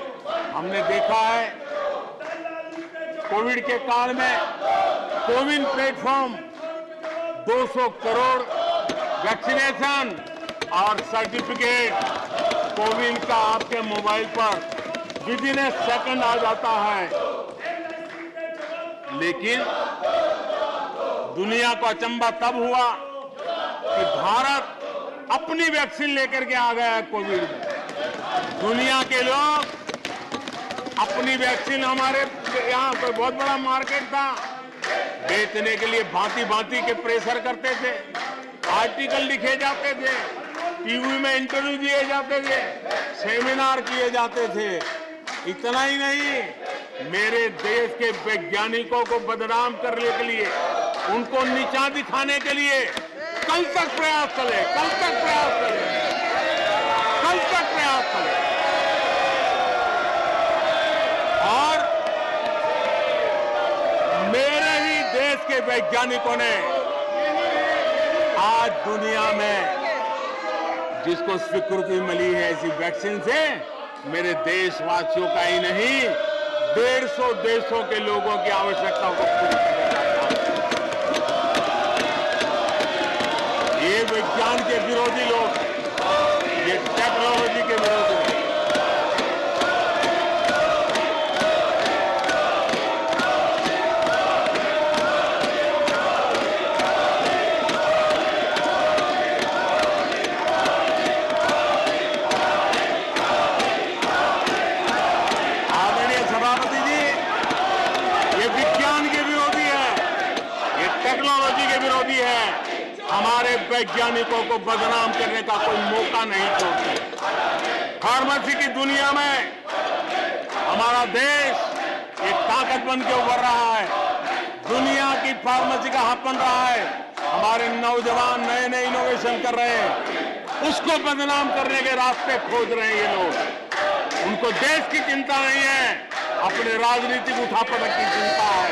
हमने देखा है कोविड के काल में कोविन प्लेटफॉर्म 200 करोड़ वैक्सीनेशन और सर्टिफिकेट कोविन का आपके मोबाइल पर विदिन ए सेकंड आ जाता है। लेकिन दुनिया को अचंभा तब हुआ कि भारत अपनी वैक्सीन लेकर के आ गया है कोविड में। दुनिया के लोग अपनी वैक्सीन, हमारे यहाँ कोई बहुत बड़ा मार्केट था, बेचने के लिए भांति भांति के प्रेशर करते थे, आर्टिकल लिखे जाते थे, टीवी में इंटरव्यू दिए जाते थे, सेमिनार किए जाते थे। इतना ही नहीं, मेरे देश के वैज्ञानिकों को बदनाम करने के लिए, उनको नीचा दिखाने के लिए कल तक प्रयास चले, कल तक प्रयास चले, कल तक प्रयास चले। और मेरे ही देश के वैज्ञानिकों ने आज दुनिया में जिसको स्वीकृति मिली है ऐसी वैक्सीन से, मेरे देशवासियों का ही नहीं 150 देशों के लोगों की आवश्यकताओं को पूरी किया जाता है। ये विज्ञान के विरोधी लोग, ये टेक्नोलॉजी के विरोधी हैं। आदरणीय सभापति जी, ये विज्ञान के विरोधी है, ये टेक्नोलॉजी के विरोधी है। हमारे वैज्ञानिकों को बदनाम करने का कोई मौका नहीं छोड़ते। फार्मेसी की दुनिया में हमारा देश एक ताकत बन के उभर रहा है। दुनिया की फार्मेसी का हब बन रहा है। हमारे नौजवान नए नए इनोवेशन कर रहे हैं, उसको बदनाम करने के रास्ते खोज रहे हैं ये लोग। उनको देश की चिंता नहीं है, अपने राजनीतिक उठापटक की चिंता है।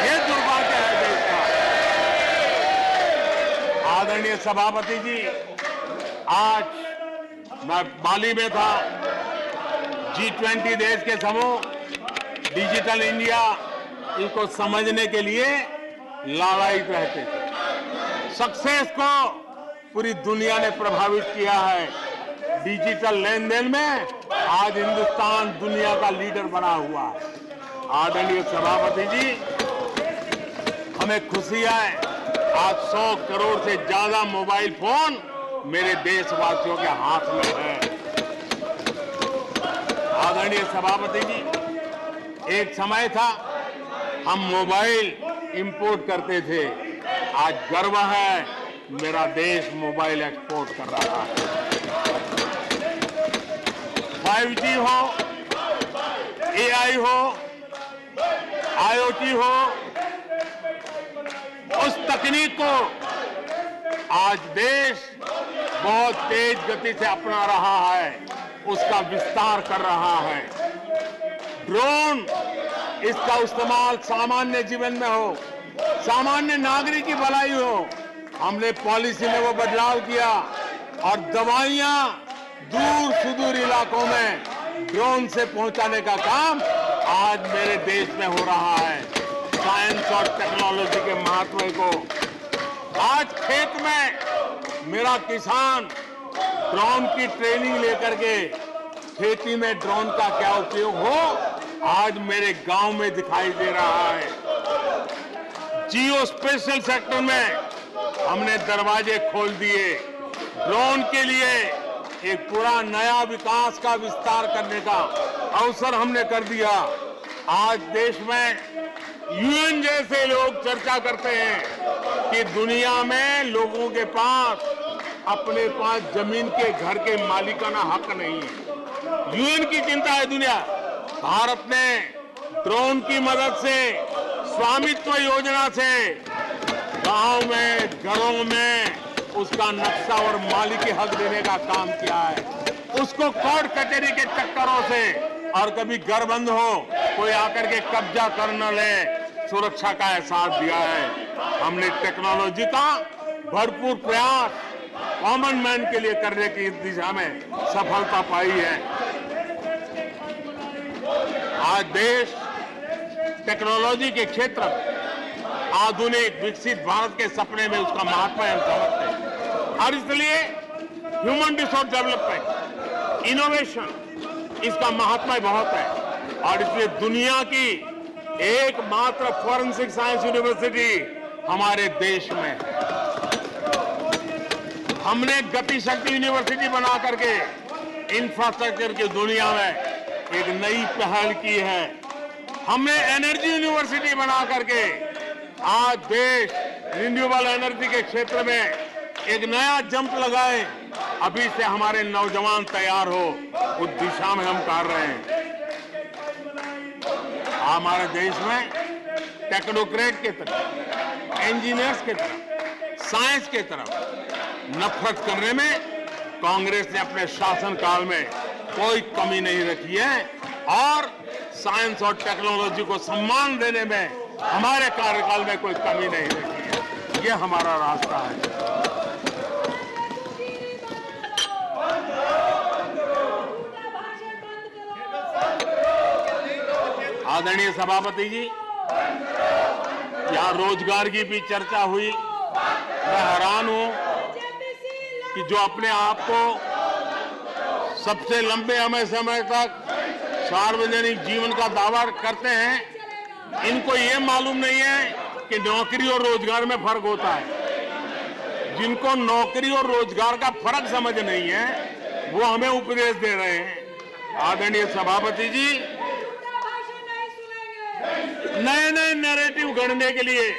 ये दुर्भाग्य है देश का। आदरणीय सभापति जी, आज मैं बाली में था। G20 देश के समूह डिजिटल इंडिया इसको समझने के लिए लालायित रहते थे। सक्सेस को पूरी दुनिया ने प्रभावित किया है। डिजिटल लेन देन में आज हिंदुस्तान दुनिया का लीडर बना हुआ है। आदरणीय सभापति जी, हमें खुशी है आज 100 करोड़ से ज्यादा मोबाइल फोन मेरे देशवासियों के हाथ में है। आदरणीय सभापति जी, एक समय था हम मोबाइल इंपोर्ट करते थे। आज गर्व है मेरा देश मोबाइल एक्सपोर्ट कर रहा है। 5G हो, AI हो, IoT हो, उस तकनीक को आज देश बहुत तेज गति से अपना रहा है, उसका विस्तार कर रहा है। ड्रोन, इसका इस्तेमाल सामान्य जीवन में हो, सामान्य नागरिक की भलाई हो। हमने पॉलिसी में वो बदलाव किया और दवाइयां दूर सुदूर इलाकों में ड्रोन से पहुंचाने का काम आज मेरे देश में हो रहा है। साइंस और टेक्नोलॉजी के महत्व को आज खेत में मेरा किसान ड्रोन की ट्रेनिंग लेकर के खेती में ड्रोन का क्या उपयोग हो, आज मेरे गांव में दिखाई दे रहा है। जियो स्पेशल सेक्टर में हमने दरवाजे खोल दिए। ड्रोन के लिए एक पूरा नया विकास का विस्तार करने का अवसर हमने कर दिया। आज देश में यूएन जैसे लोग चर्चा करते हैं कि दुनिया में लोगों के पास अपने पास जमीन के घर के मालिकाना हक नहीं है। यूएन की चिंता है दुनिया। भारत ने ड्रोन की मदद से, स्वामित्व योजना से गांव में, घरों में उसका नक्शा और मालिकी हक देने का काम किया है। उसको कोर्ट कचहरी के चक्करों से और कभी घर बंद हो, कोई आकर के कब्जा कर न ले, सुरक्षा का एहसास दिया है। हमने टेक्नोलॉजी का भरपूर प्रयास कॉमन मैन के लिए करने की दिशा में सफलता पाई है। आज देश टेक्नोलॉजी के क्षेत्र में आधुनिक विकसित भारत के सपने में उसका महत्व है, समझते हैं। और इसलिए ह्यूमन रिसोर्स डेवलपमेंट, इनोवेशन, इसका महत्व बहुत है। और इसलिए दुनिया की एकमात्र फॉरेंसिक साइंस यूनिवर्सिटी हमारे देश में है। हमने गति शक्ति यूनिवर्सिटी बना करके इंफ्रास्ट्रक्चर की दुनिया में एक नई पहल की है। हमने एनर्जी यूनिवर्सिटी बना करके आज देश रिन्यूएबल एनर्जी के क्षेत्र में एक नया जंप लगाए। अभी से हमारे नौजवान तैयार हो, उस दिशा में हम कर रहे हैं। हमारे देश में टेक्नोक्रेट की तरफ, इंजीनियर्स की तरफ, साइंस की तरफ नफरत करने में कांग्रेस ने अपने शासनकाल में कोई कमी नहीं रखी है और साइंस और टेक्नोलॉजी को सम्मान देने में हमारे कार्यकाल में कोई कमी नहीं रखी है। ये हमारा रास्ता है। आदरणीय सभापति जी, यहाँ रोजगार की भी चर्चा हुई। मैं हैरान हूं कि जो अपने आप को सबसे लंबे समय तक सार्वजनिक जीवन का दावा करते हैं, इनको ये मालूम नहीं है कि नौकरी और रोजगार में फर्क होता है। जिनको नौकरी और रोजगार का फर्क समझ नहीं है, वो हमें उपदेश दे रहे हैं। आदरणीय सभापति जी, नए नए नैरेटिव गढ़ने के लिए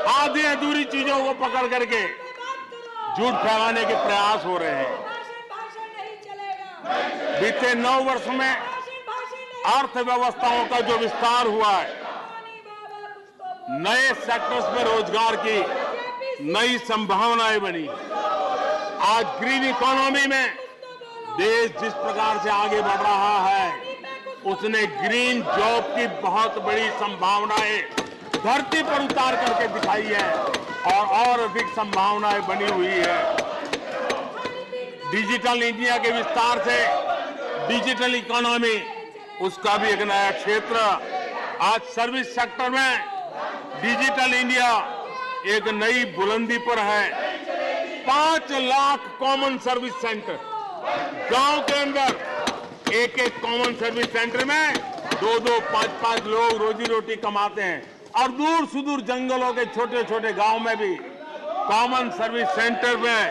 आधी अधूरी चीजों को पकड़ करके झूठ फैलाने के प्रयास हो रहे हैं। बीते 9 वर्ष में अर्थव्यवस्थाओं का जो विस्तार हुआ है, नए सेक्टर्स में रोजगार की नई संभावनाएं बनी। आज ग्रीन इकोनॉमी में देश जिस प्रकार से आगे बढ़ रहा है, उसने ग्रीन जॉब की बहुत बड़ी संभावनाएं धरती पर उतार करके दिखाई है और अधिक संभावनाएं बनी हुई है। डिजिटल इंडिया के विस्तार से डिजिटल इकोनॉमी, उसका भी एक नया क्षेत्र। आज सर्विस सेक्टर में डिजिटल इंडिया एक नई बुलंदी पर है। 5 लाख कॉमन सर्विस सेंटर, गांव के अंदर एक कॉमन सर्विस सेंटर में 2-2, 5-5 लोग रोजी रोटी कमाते हैं। और दूर सुदूर जंगलों के छोटे छोटे गांव में भी कॉमन सर्विस सेंटर में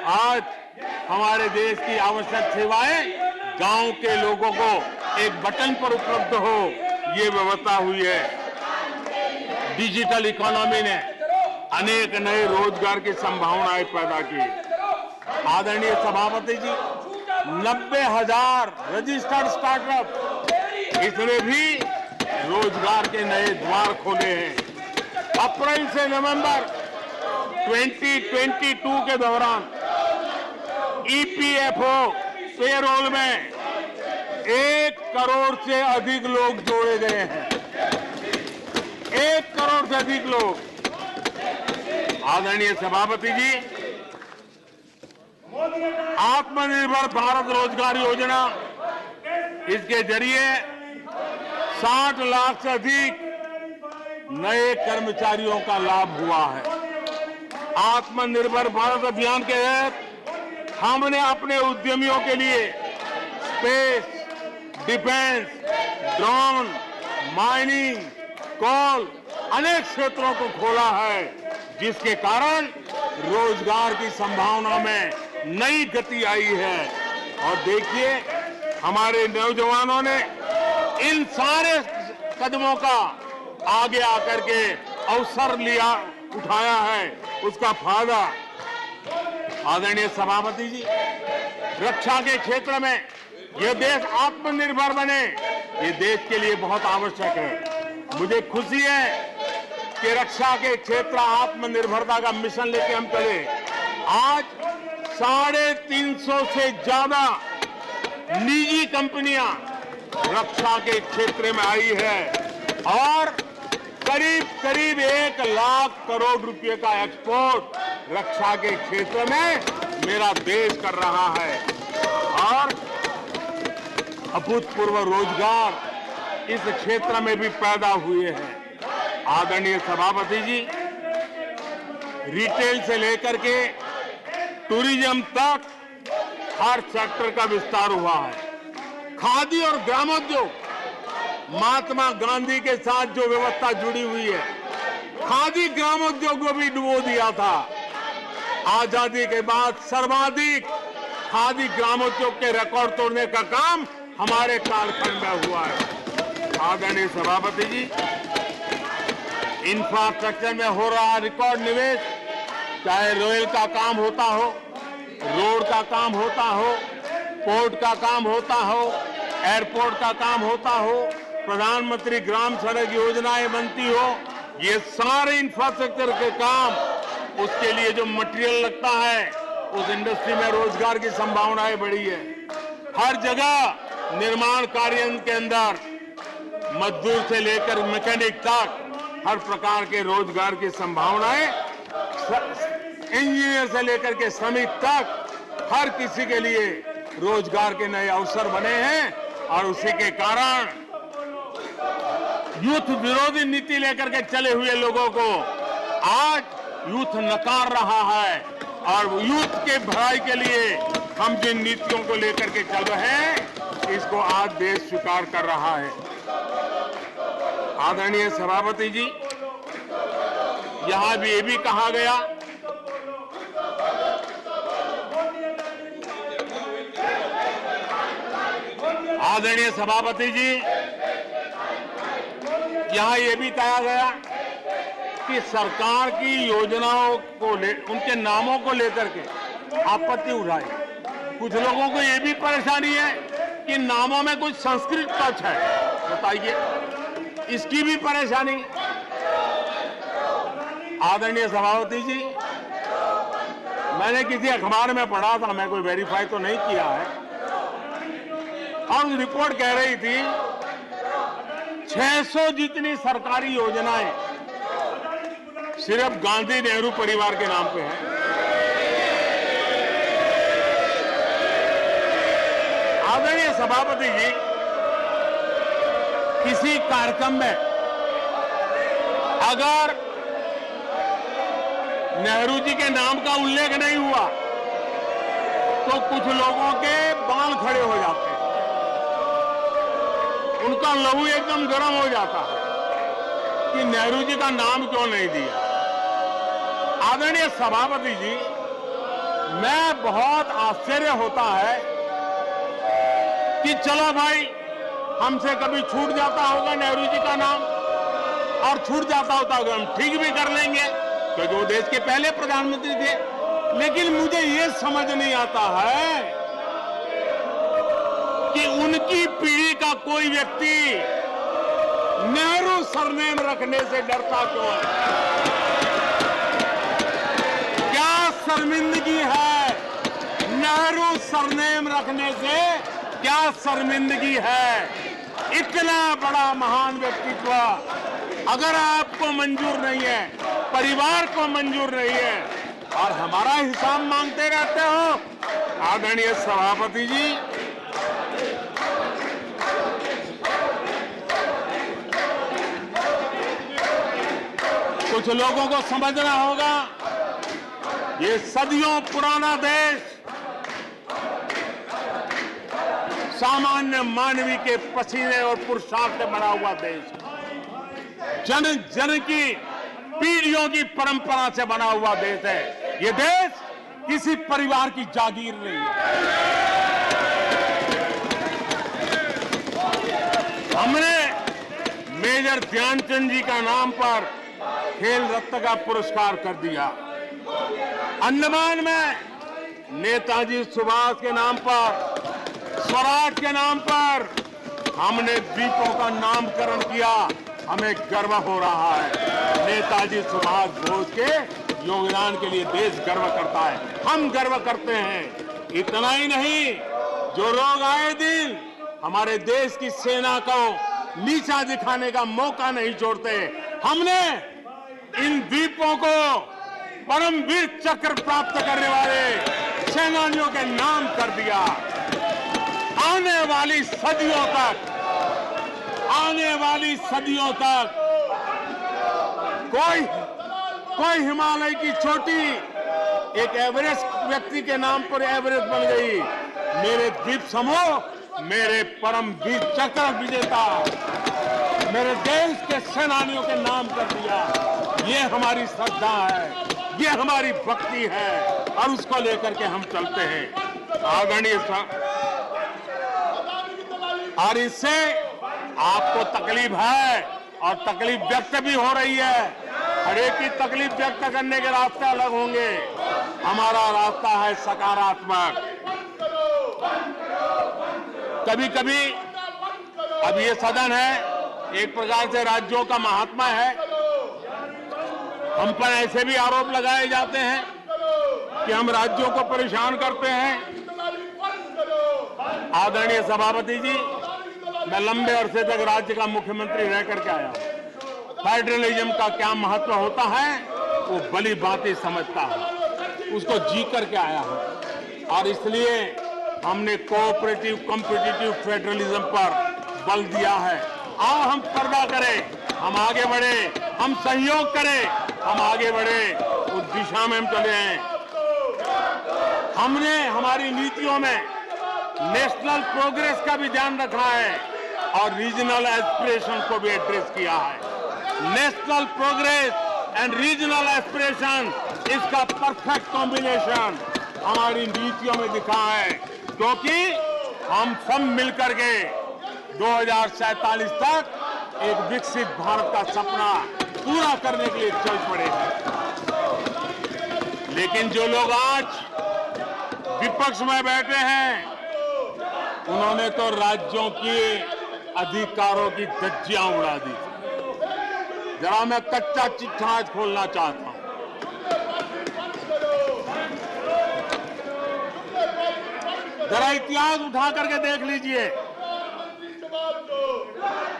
आज हमारे देश की आवश्यक सेवाएं गांव के लोगों को एक बटन पर उपलब्ध हो, ये व्यवस्था हुई है। डिजिटल इकोनॉमी ने अनेक नए रोजगार की संभावनाएं पैदा की। आदरणीय सभापति जी, 90,000 रजिस्टर्ड स्टार्टअप, इसने भी रोजगार के नए द्वार खोले हैं। अप्रैल से नवंबर 2022 के दौरान ईपीएफओ पेरोल में 1 करोड़ से अधिक लोग जोड़े गए हैं। 1 करोड़ से अधिक लोग। आदरणीय सभापति जी, आत्मनिर्भर भारत रोजगार योजना, इसके जरिए 60 लाख से अधिक नए कर्मचारियों का लाभ हुआ है। आत्मनिर्भर भारत अभियान के तहत हमने अपने उद्यमियों के लिए स्पेस, डिफेंस, ड्रोन, माइनिंग, कोल, अनेक क्षेत्रों को खोला है, जिसके कारण रोजगार की संभावना में नई गति आई है। और देखिए, हमारे नौजवानों ने इन सारे कदमों का आगे आकर के अवसर लिया, उठाया है, उसका फायदा। आदरणीय सभापति जी, रक्षा के क्षेत्र में यह देश आत्मनिर्भर बने, ये देश के लिए बहुत आवश्यक है। मुझे खुशी है कि रक्षा के क्षेत्र आत्मनिर्भरता का मिशन लेके हम चले। आज 350 से ज्यादा निजी कंपनियां रक्षा के क्षेत्र में आई है और करीब 1 लाख करोड़ रुपए का एक्सपोर्ट रक्षा के क्षेत्र में मेरा देश कर रहा है। और अभूतपूर्व रोजगार इस क्षेत्र में भी पैदा हुए हैं। आदरणीय सभापति जी, रिटेल से लेकर के टूरिज्म तक हर सेक्टर का विस्तार हुआ है। खादी और ग्रामोद्योग, महात्मा गांधी के साथ जो व्यवस्था जुड़ी हुई है, खादी ग्रामोद्योग को भी डुबो दिया था। आजादी के बाद सर्वाधिक खादी ग्रामोद्योग के रिकॉर्ड तोड़ने का काम हमारे कालखंड में हुआ है। आदरणीय सभापति जी, इंफ्रास्ट्रक्चर में हो रहा रिकॉर्ड निवेश, चाहे रेल का काम होता हो, रोड का काम होता हो, पोर्ट का काम होता हो, एयरपोर्ट का काम होता हो, प्रधानमंत्री ग्राम सड़क योजनाएं बनती हो, ये सारे इंफ्रास्ट्रक्चर के काम, उसके लिए जो मटेरियल लगता है, उस इंडस्ट्री में रोजगार की संभावनाएं बढ़ी है। हर जगह निर्माण कार्य के अंदर मजदूर से लेकर मैकेनिक तक हर प्रकार के रोजगार की संभावनाएं, इंजीनियर से लेकर के श्रमिक तक हर किसी के लिए रोजगार के नए अवसर बने हैं। और उसी के कारण यूथ विरोधी नीति लेकर के चले हुए लोगों को आज यूथ नकार रहा है। और यूथ के भलाई के लिए हम जिन नीतियों को लेकर के चल रहे हैं, इसको आज देश स्वीकार कर रहा है। आदरणीय सभापति जी, यहां भी ये भी कहा गया आदरणीय सभापति जी, यहां ये भी कहा गया कि सरकार की योजनाओं को उनके नामों को लेकर के आपत्ति उठाई। कुछ लोगों को ये भी परेशानी है कि नामों में कुछ संस्कृत टच है। बताइए, इसकी भी परेशानी। आदरणीय सभापति जी, मैंने किसी अखबार में पढ़ा था, मैं कोई वेरीफाई तो नहीं किया है, और रिपोर्ट कह रही थी 600 जितनी सरकारी योजनाएं सिर्फ गांधी नेहरू परिवार के नाम पे है। आदरणीय सभापति जी, किसी कार्यक्रम में अगर नेहरू जी के नाम का उल्लेख नहीं हुआ तो कुछ लोगों के बाल खड़े हो जाते हैं, उनका लहू एकदम गर्म हो जाता है कि नेहरू जी का नाम क्यों नहीं दिया। आदरणीय सभापति जी, मैं बहुत आश्चर्य होता है कि चलो भाई, हमसे कभी छूट जाता होगा नेहरू जी का नाम, और छूट जाता होता होगा, हम ठीक भी कर लेंगे क्योंकि वो देश के पहले प्रधानमंत्री थे। लेकिन मुझे ये समझ नहीं आता है कि उनकी पीढ़ी का कोई व्यक्ति नेहरू सरनेम रखने से डरता क्यों है। क्या शर्मिंदगी है नेहरू सरनेम रखने से? क्या शर्मिंदगी है? इतना बड़ा महान व्यक्तित्व अगर आपको मंजूर नहीं है, परिवार को मंजूर नहीं है, और हमारा हिसाब मांगते रहते हो। आदरणीय सभापति जी, कुछ लोगों को समझना होगा, ये सदियों पुराना देश सामान्य मानवी के पसीने और पुरुषार्थ से बना हुआ देश, जन जन की पीढ़ियों की परंपरा से बना हुआ देश है। ये देश किसी परिवार की जागीर नहीं है। हमने मेजर ध्यानचंद जी का नाम पर खेल रत्न का पुरस्कार कर दिया। अंडमान में नेताजी सुभाष के नाम पर, स्वराज के नाम पर हमने द्वीपों का नामकरण किया। हमें गर्व हो रहा है। नेताजी सुभाष बोस के योगदान के लिए देश गर्व करता है, हम गर्व करते हैं। इतना ही नहीं, जो लोग आए दिन हमारे देश की सेना को नीचा दिखाने का मौका नहीं छोड़ते, हमने इन द्वीपों को परमवीर चक्र प्राप्त करने वाले सेनानियों के नाम कर दिया। आने वाली सदियों तक कोई हिमालय की चोटी एक एवरेस्ट व्यक्ति के नाम पर एवरेस्ट बन गई। मेरे द्वीप समूह मेरे परमवीर चक्र विजेता मेरे देश के सेनानियों के नाम कर दिया। ये हमारी श्रद्धा है, ये हमारी भक्ति है, और उसको लेकर के हम चलते हैं। आदरणीय और इससे आपको तकलीफ है, और तकलीफ व्यक्त भी हो रही है। हर एक की तकलीफ व्यक्त करने के रास्ते अलग होंगे। हमारा रास्ता है सकारात्मक। कभी कभी अब ये सदन है, एक प्रकार से राज्यों का महात्मा है, हम पर ऐसे भी आरोप लगाए जाते हैं कि हम राज्यों को परेशान करते हैं। आदरणीय सभापति जी, मैं लंबे अरसे तक राज्य का मुख्यमंत्री रह करके आया हूं। फेडरलिज्म का क्या महत्व होता है वो भली भांति समझता हूं, उसको जी करके आया हूं, और इसलिए हमने कोऑपरेटिव कॉम्पिटिटिव फेडरलिज्म पर बल दिया है। आओ हम पर्दा करें, हम आगे बढ़े, हम सहयोग करें, हम आगे बढ़े, उस दिशा में हम चले हैं। हमने हमारी नीतियों में नेशनल प्रोग्रेस का भी ध्यान रखा है और रीजनल एस्पिरेशन को भी एड्रेस किया है। National progress and regional aspiration, इसका परफेक्ट कॉम्बिनेशन हमारी नीतियों में दिखा है, क्योंकि हम सब मिलकर के 2047 तक एक विकसित भारत का सपना पूरा करने के लिए चल पड़े हैं। लेकिन जो लोग आज विपक्ष में बैठे हैं, उन्होंने तो राज्यों के अधिकारों की धज्जियां उड़ा दी। जरा मैं कच्चा चिट्ठा आज खोलना चाहता हूं। जरा इतिहास उठा करके देख लीजिए,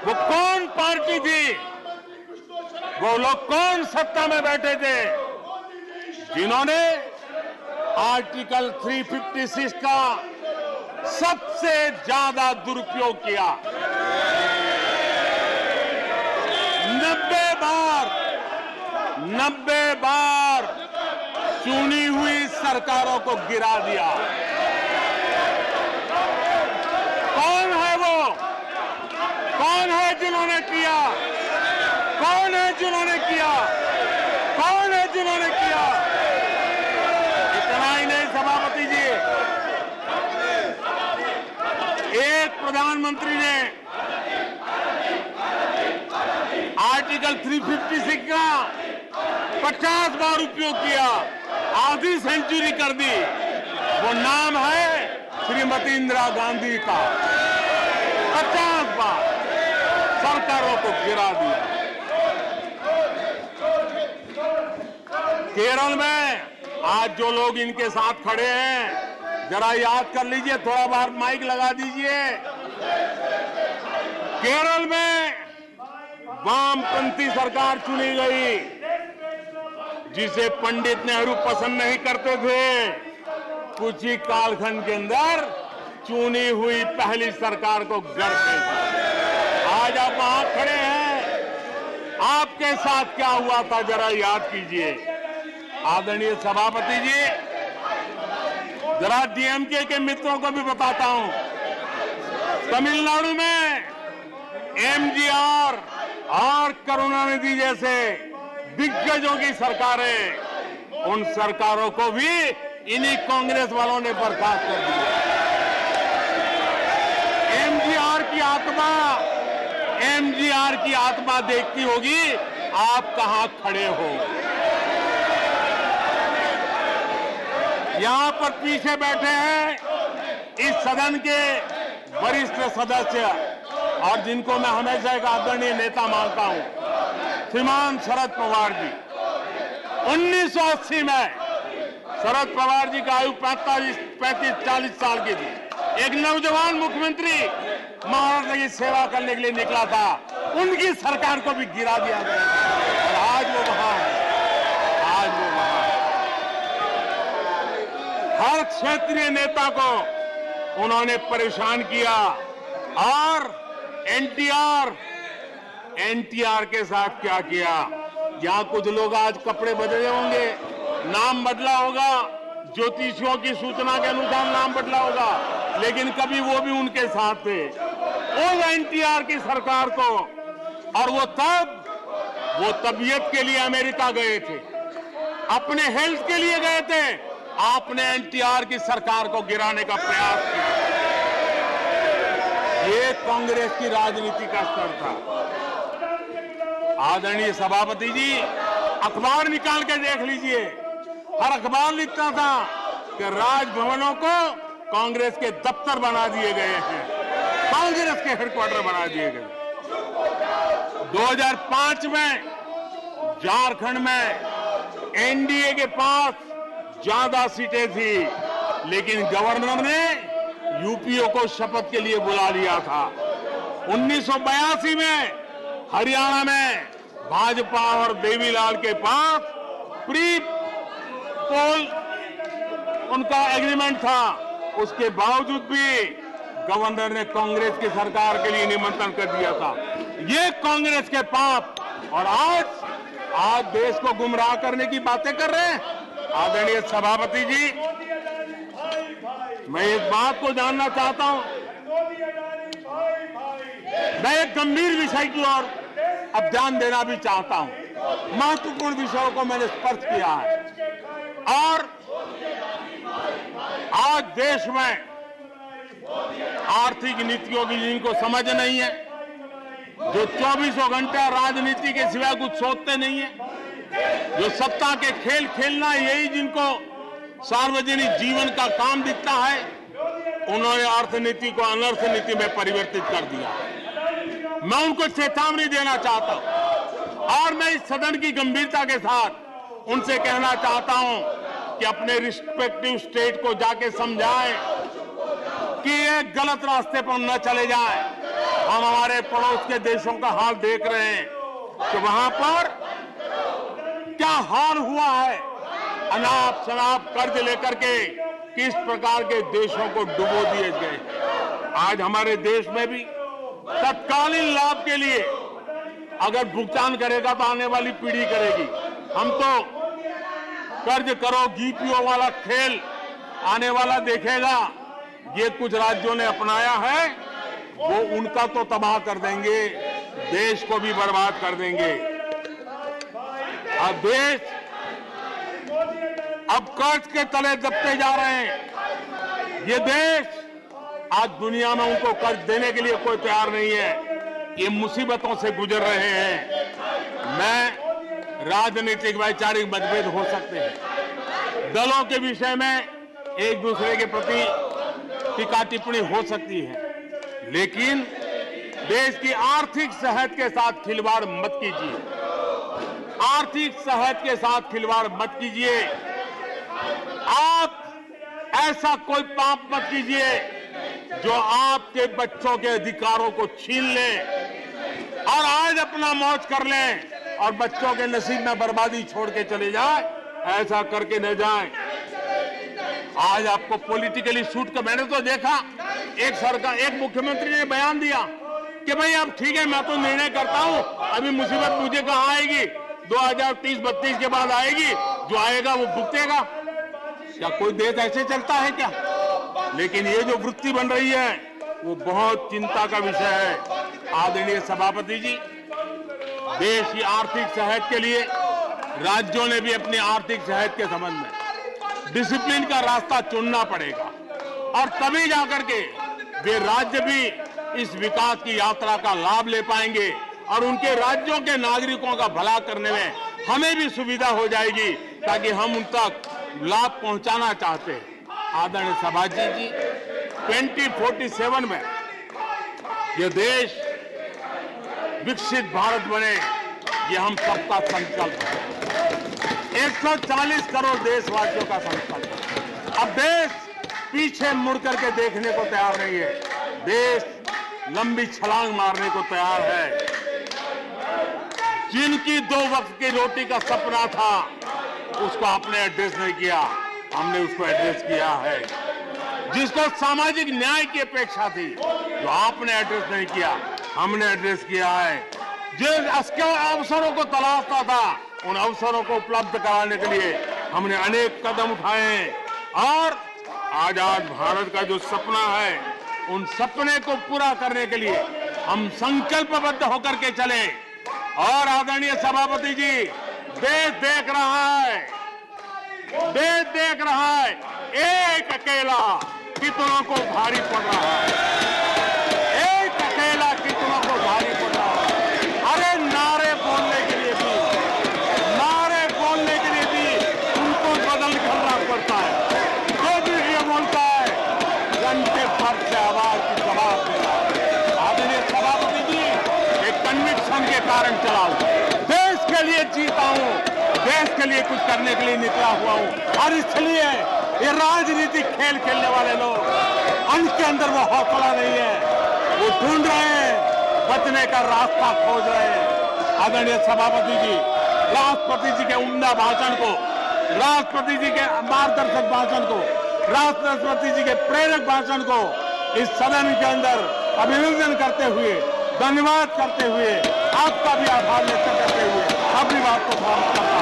वो कौन पार्टी थी, वो लोग कौन सत्ता में बैठे थे जिन्होंने आर्टिकल 356 का सबसे ज्यादा दुरुपयोग किया। 90 बार चुनी हुई सरकारों को गिरा दिया। कौन है वो? कौन है जिन्होंने किया? कौन है जिन्होंने किया? कौन है जिन्होंने किया? इतना ही नहीं सभापति जी, एक प्रधानमंत्री ने आर्टिकल 356 का 50 बार उपयोग किया, आधी सेंचुरी कर दी। वो नाम है श्रीमती इंदिरा गांधी का। 50 बार सरकारों को गिरा दिया। केरल में आज जो लोग इनके साथ खड़े हैं, जरा याद कर लीजिए, थोड़ा बार माइक लगा दीजिए। केरल में वामपंथी सरकार चुनी गई, जिसे पंडित नेहरू पसंद नहीं करते थे। कुछ ही कालखंड के अंदर चुनी हुई पहली सरकार को गढ़ते थे। आज आप वहां खड़े हैं, आपके साथ क्या हुआ था जरा याद कीजिए। आदरणीय सभापति जी, जरा डीएमके के मित्रों को भी बताता हूं, तमिलनाडु में एमजीआर और करुणानिधि जैसे दिग्गजों की सरकारें, उन सरकारों को भी इन्हीं कांग्रेस वालों ने बर्खास्त कर दिया। एमजीआर की आत्मा देखती होगी आप कहां खड़े हो। यहां पर पीछे बैठे हैं इस सदन के वरिष्ठ सदस्य और जिनको मैं हमेशा एक आदरणीय नेता मानता हूं, श्रीमान शरद पवार जी। 1980 में शरद पवार जी का आयु 35-40 साल की थी। एक नौजवान मुख्यमंत्री महाराष्ट्र की सेवा करने के लिए निकला था, उनकी सरकार को भी गिरा दिया गया और आज वो वहां है। आज वो वहां है। हर क्षेत्रीय नेता को उन्होंने परेशान किया और एनटीआर के साथ क्या किया। यहां कुछ लोग आज कपड़े बदले होंगे, नाम बदला होगा, ज्योतिषियों की सूचना के अनुसार नाम बदला होगा, लेकिन कभी वो भी उनके साथ थे। उस एनटीआर की सरकार को, और वो तबीयत के लिए अमेरिका गए थे, अपने हेल्थ के लिए गए थे। आपने एनटीआर की सरकार को गिराने का प्रयास किया। ये कांग्रेस की राजनीति का स्तर था। आदरणीय सभापति जी, अखबार निकाल के देख लीजिए, हर अखबार लिखता था कि राजभवनों को कांग्रेस के दफ्तर बना दिए गए हैं, कांग्रेस के हेडक्वार्टर बना दिए गए। 2005 में झारखंड में एनडीए के पास ज्यादा सीटें थी, लेकिन गवर्नर ने यूपीओ को शपथ के लिए बुला लिया था। 1982 में हरियाणा में भाजपा और देवीलाल के पास प्री पोल उनका एग्रीमेंट था, उसके बावजूद भी गवर्नर ने कांग्रेस की सरकार के लिए निमंत्रण कर दिया था। ये कांग्रेस के पाप, और आज देश को गुमराह करने की बातें कर रहे हैं। आदरणीय सभापति जी, मैं एक बात को जानना चाहता हूं, मैं एक गंभीर विषय की ओर अब ध्यान देना भी चाहता हूं। महत्वपूर्ण विषयों को मैंने स्पर्श किया है और आज देश में आर्थिक नीतियों की जिनको समझ नहीं है, जो 24 घंटा राजनीति के सिवाय कुछ सोचते नहीं है, जो सत्ता के खेल खेलना यही जिनको सार्वजनिक जीवन का काम दिखता है, उन्होंने अर्थनीति को अनर्थ नीति में परिवर्तित कर दिया। मैं उनको चेतावनी देना चाहता हूं और मैं इस सदन की गंभीरता के साथ उनसे कहना चाहता हूं कि अपने रिस्पेक्टिव स्टेट को जाके समझाएं कि ये गलत रास्ते पर न चले जाएं। हम हमारे पड़ोस के देशों का हाल देख रहे हैं कि वहां पर क्या हाल हुआ है, अनाप शनाप कर्ज लेकर के किस प्रकार के देशों को डुबो दिए गए। आज हमारे देश में भी तत्कालीन लाभ के लिए अगर भुगतान करेगा तो आने वाली पीढ़ी करेगी। हम तो कर्ज करो जीपीओ वाला खेल आने वाला देखेगा। ये कुछ राज्यों ने अपनाया है, वो उनका तो तबाह कर देंगे, देश को भी बर्बाद कर देंगे। अब देश अब कर्ज के तले दबते जा रहे हैं। ये देश आज दुनिया में उनको कर्ज देने के लिए कोई तैयार नहीं है। ये मुसीबतों से गुजर रहे हैं। मैं राजनीतिक वैचारिक मतभेद हो सकते हैं, दलों के विषय में एक दूसरे के प्रति टीका टिप्पणी हो सकती है, लेकिन देश की आर्थिक सेहत के साथ खिलवाड़ मत कीजिए। आर्थिक सेहत के साथ खिलवाड़ मत कीजिए। आप ऐसा कोई पाप मत कीजिए जो आपके बच्चों के अधिकारों को छीन ले और आज अपना मौज कर लें और बच्चों के नसीब में बर्बादी छोड़ के चले जाए। ऐसा करके न जाए। आज आपको पॉलिटिकली सूट कर, मैंने तो देखा एक सरकार, एक मुख्यमंत्री ने बयान दिया कि भाई अब ठीक है, मैं तो निर्णय करता हूं, अभी मुसीबत मुझे कहां आएगी, 2030-32 के बाद आएगी, जो आएगा वो भुगतेगा। क्या कोई देश ऐसे चलता है क्या? लेकिन ये जो वृत्ति बन रही है वो बहुत चिंता का विषय है। आदरणीय सभापति जी, देश की आर्थिक सेहत के लिए राज्यों ने भी अपनी आर्थिक सेहत के संबंध में डिसिप्लिन का रास्ता चुनना पड़ेगा और तभी जाकर के वे राज्य भी इस विकास की यात्रा का लाभ ले पाएंगे और उनके राज्यों के नागरिकों का भला करने में हमें भी सुविधा हो जाएगी, ताकि हम उन तक लाभ पहुंचाना चाहते हैं। आदरणीय सभापति जी, 2047 में यह देश विकसित भारत बने, ये हम सबका संकल्प है। 140 करोड़ देशवासियों का संकल्प है। अब देश पीछे मुड़ करके देखने को तैयार नहीं है। देश लंबी छलांग मारने को तैयार है। जिनकी 2 वक्त की रोटी का सपना था उसको आपने एड्रेस नहीं किया, हमने उसको एड्रेस किया है। जिसको सामाजिक न्याय की अपेक्षा थी, जो आपने एड्रेस नहीं किया, हमने एड्रेस किया है। जिन अवसरों को तलाशता था, उन अवसरों को उपलब्ध कराने के लिए हमने अनेक कदम उठाए हैं और आजाद भारत का जो सपना है, उन सपने को पूरा करने के लिए हम संकल्पबद्ध होकर के चले। और आदरणीय सभापति जी, देश देख रहा है, देश देख रहा है, एक अकेला कितनों को भारी पड़ रहा है, एक अकेला कितनों को भारी पड़ रहा है। अरे नारे बोलने के लिए भी, नारे बोलने के लिए भी उनको बदल करना पड़ता है। जो भी ये बोलता है, घंटे भर से आवाज की जवाब दे रहा है। आदरणीय सभापति जी, एक कन्विक्शन के कारण चला हूं, देश के लिए जीता हूं, देश के लिए कुछ करने के लिए निकला हुआ हूं। और इसलिए ये राजनीतिक खेल खेलने वाले लोग, उनके अंदर वो हौसला नहीं है, वो ढूंढ रहे हैं, बचने का रास्ता खोज रहे हैं। आदरणीय सभापति जी, राष्ट्रपति जी के उम्दा भाषण को, राष्ट्रपति जी के मार्गदर्शक भाषण को, राष्ट्रपति जी के प्रेरक भाषण को इस सदन के अंदर अभिनंदन करते हुए, धन्यवाद करते हुए, आपका भी आभार व्यक्त करते हुए अपनी बात को समाप्त करता हूं।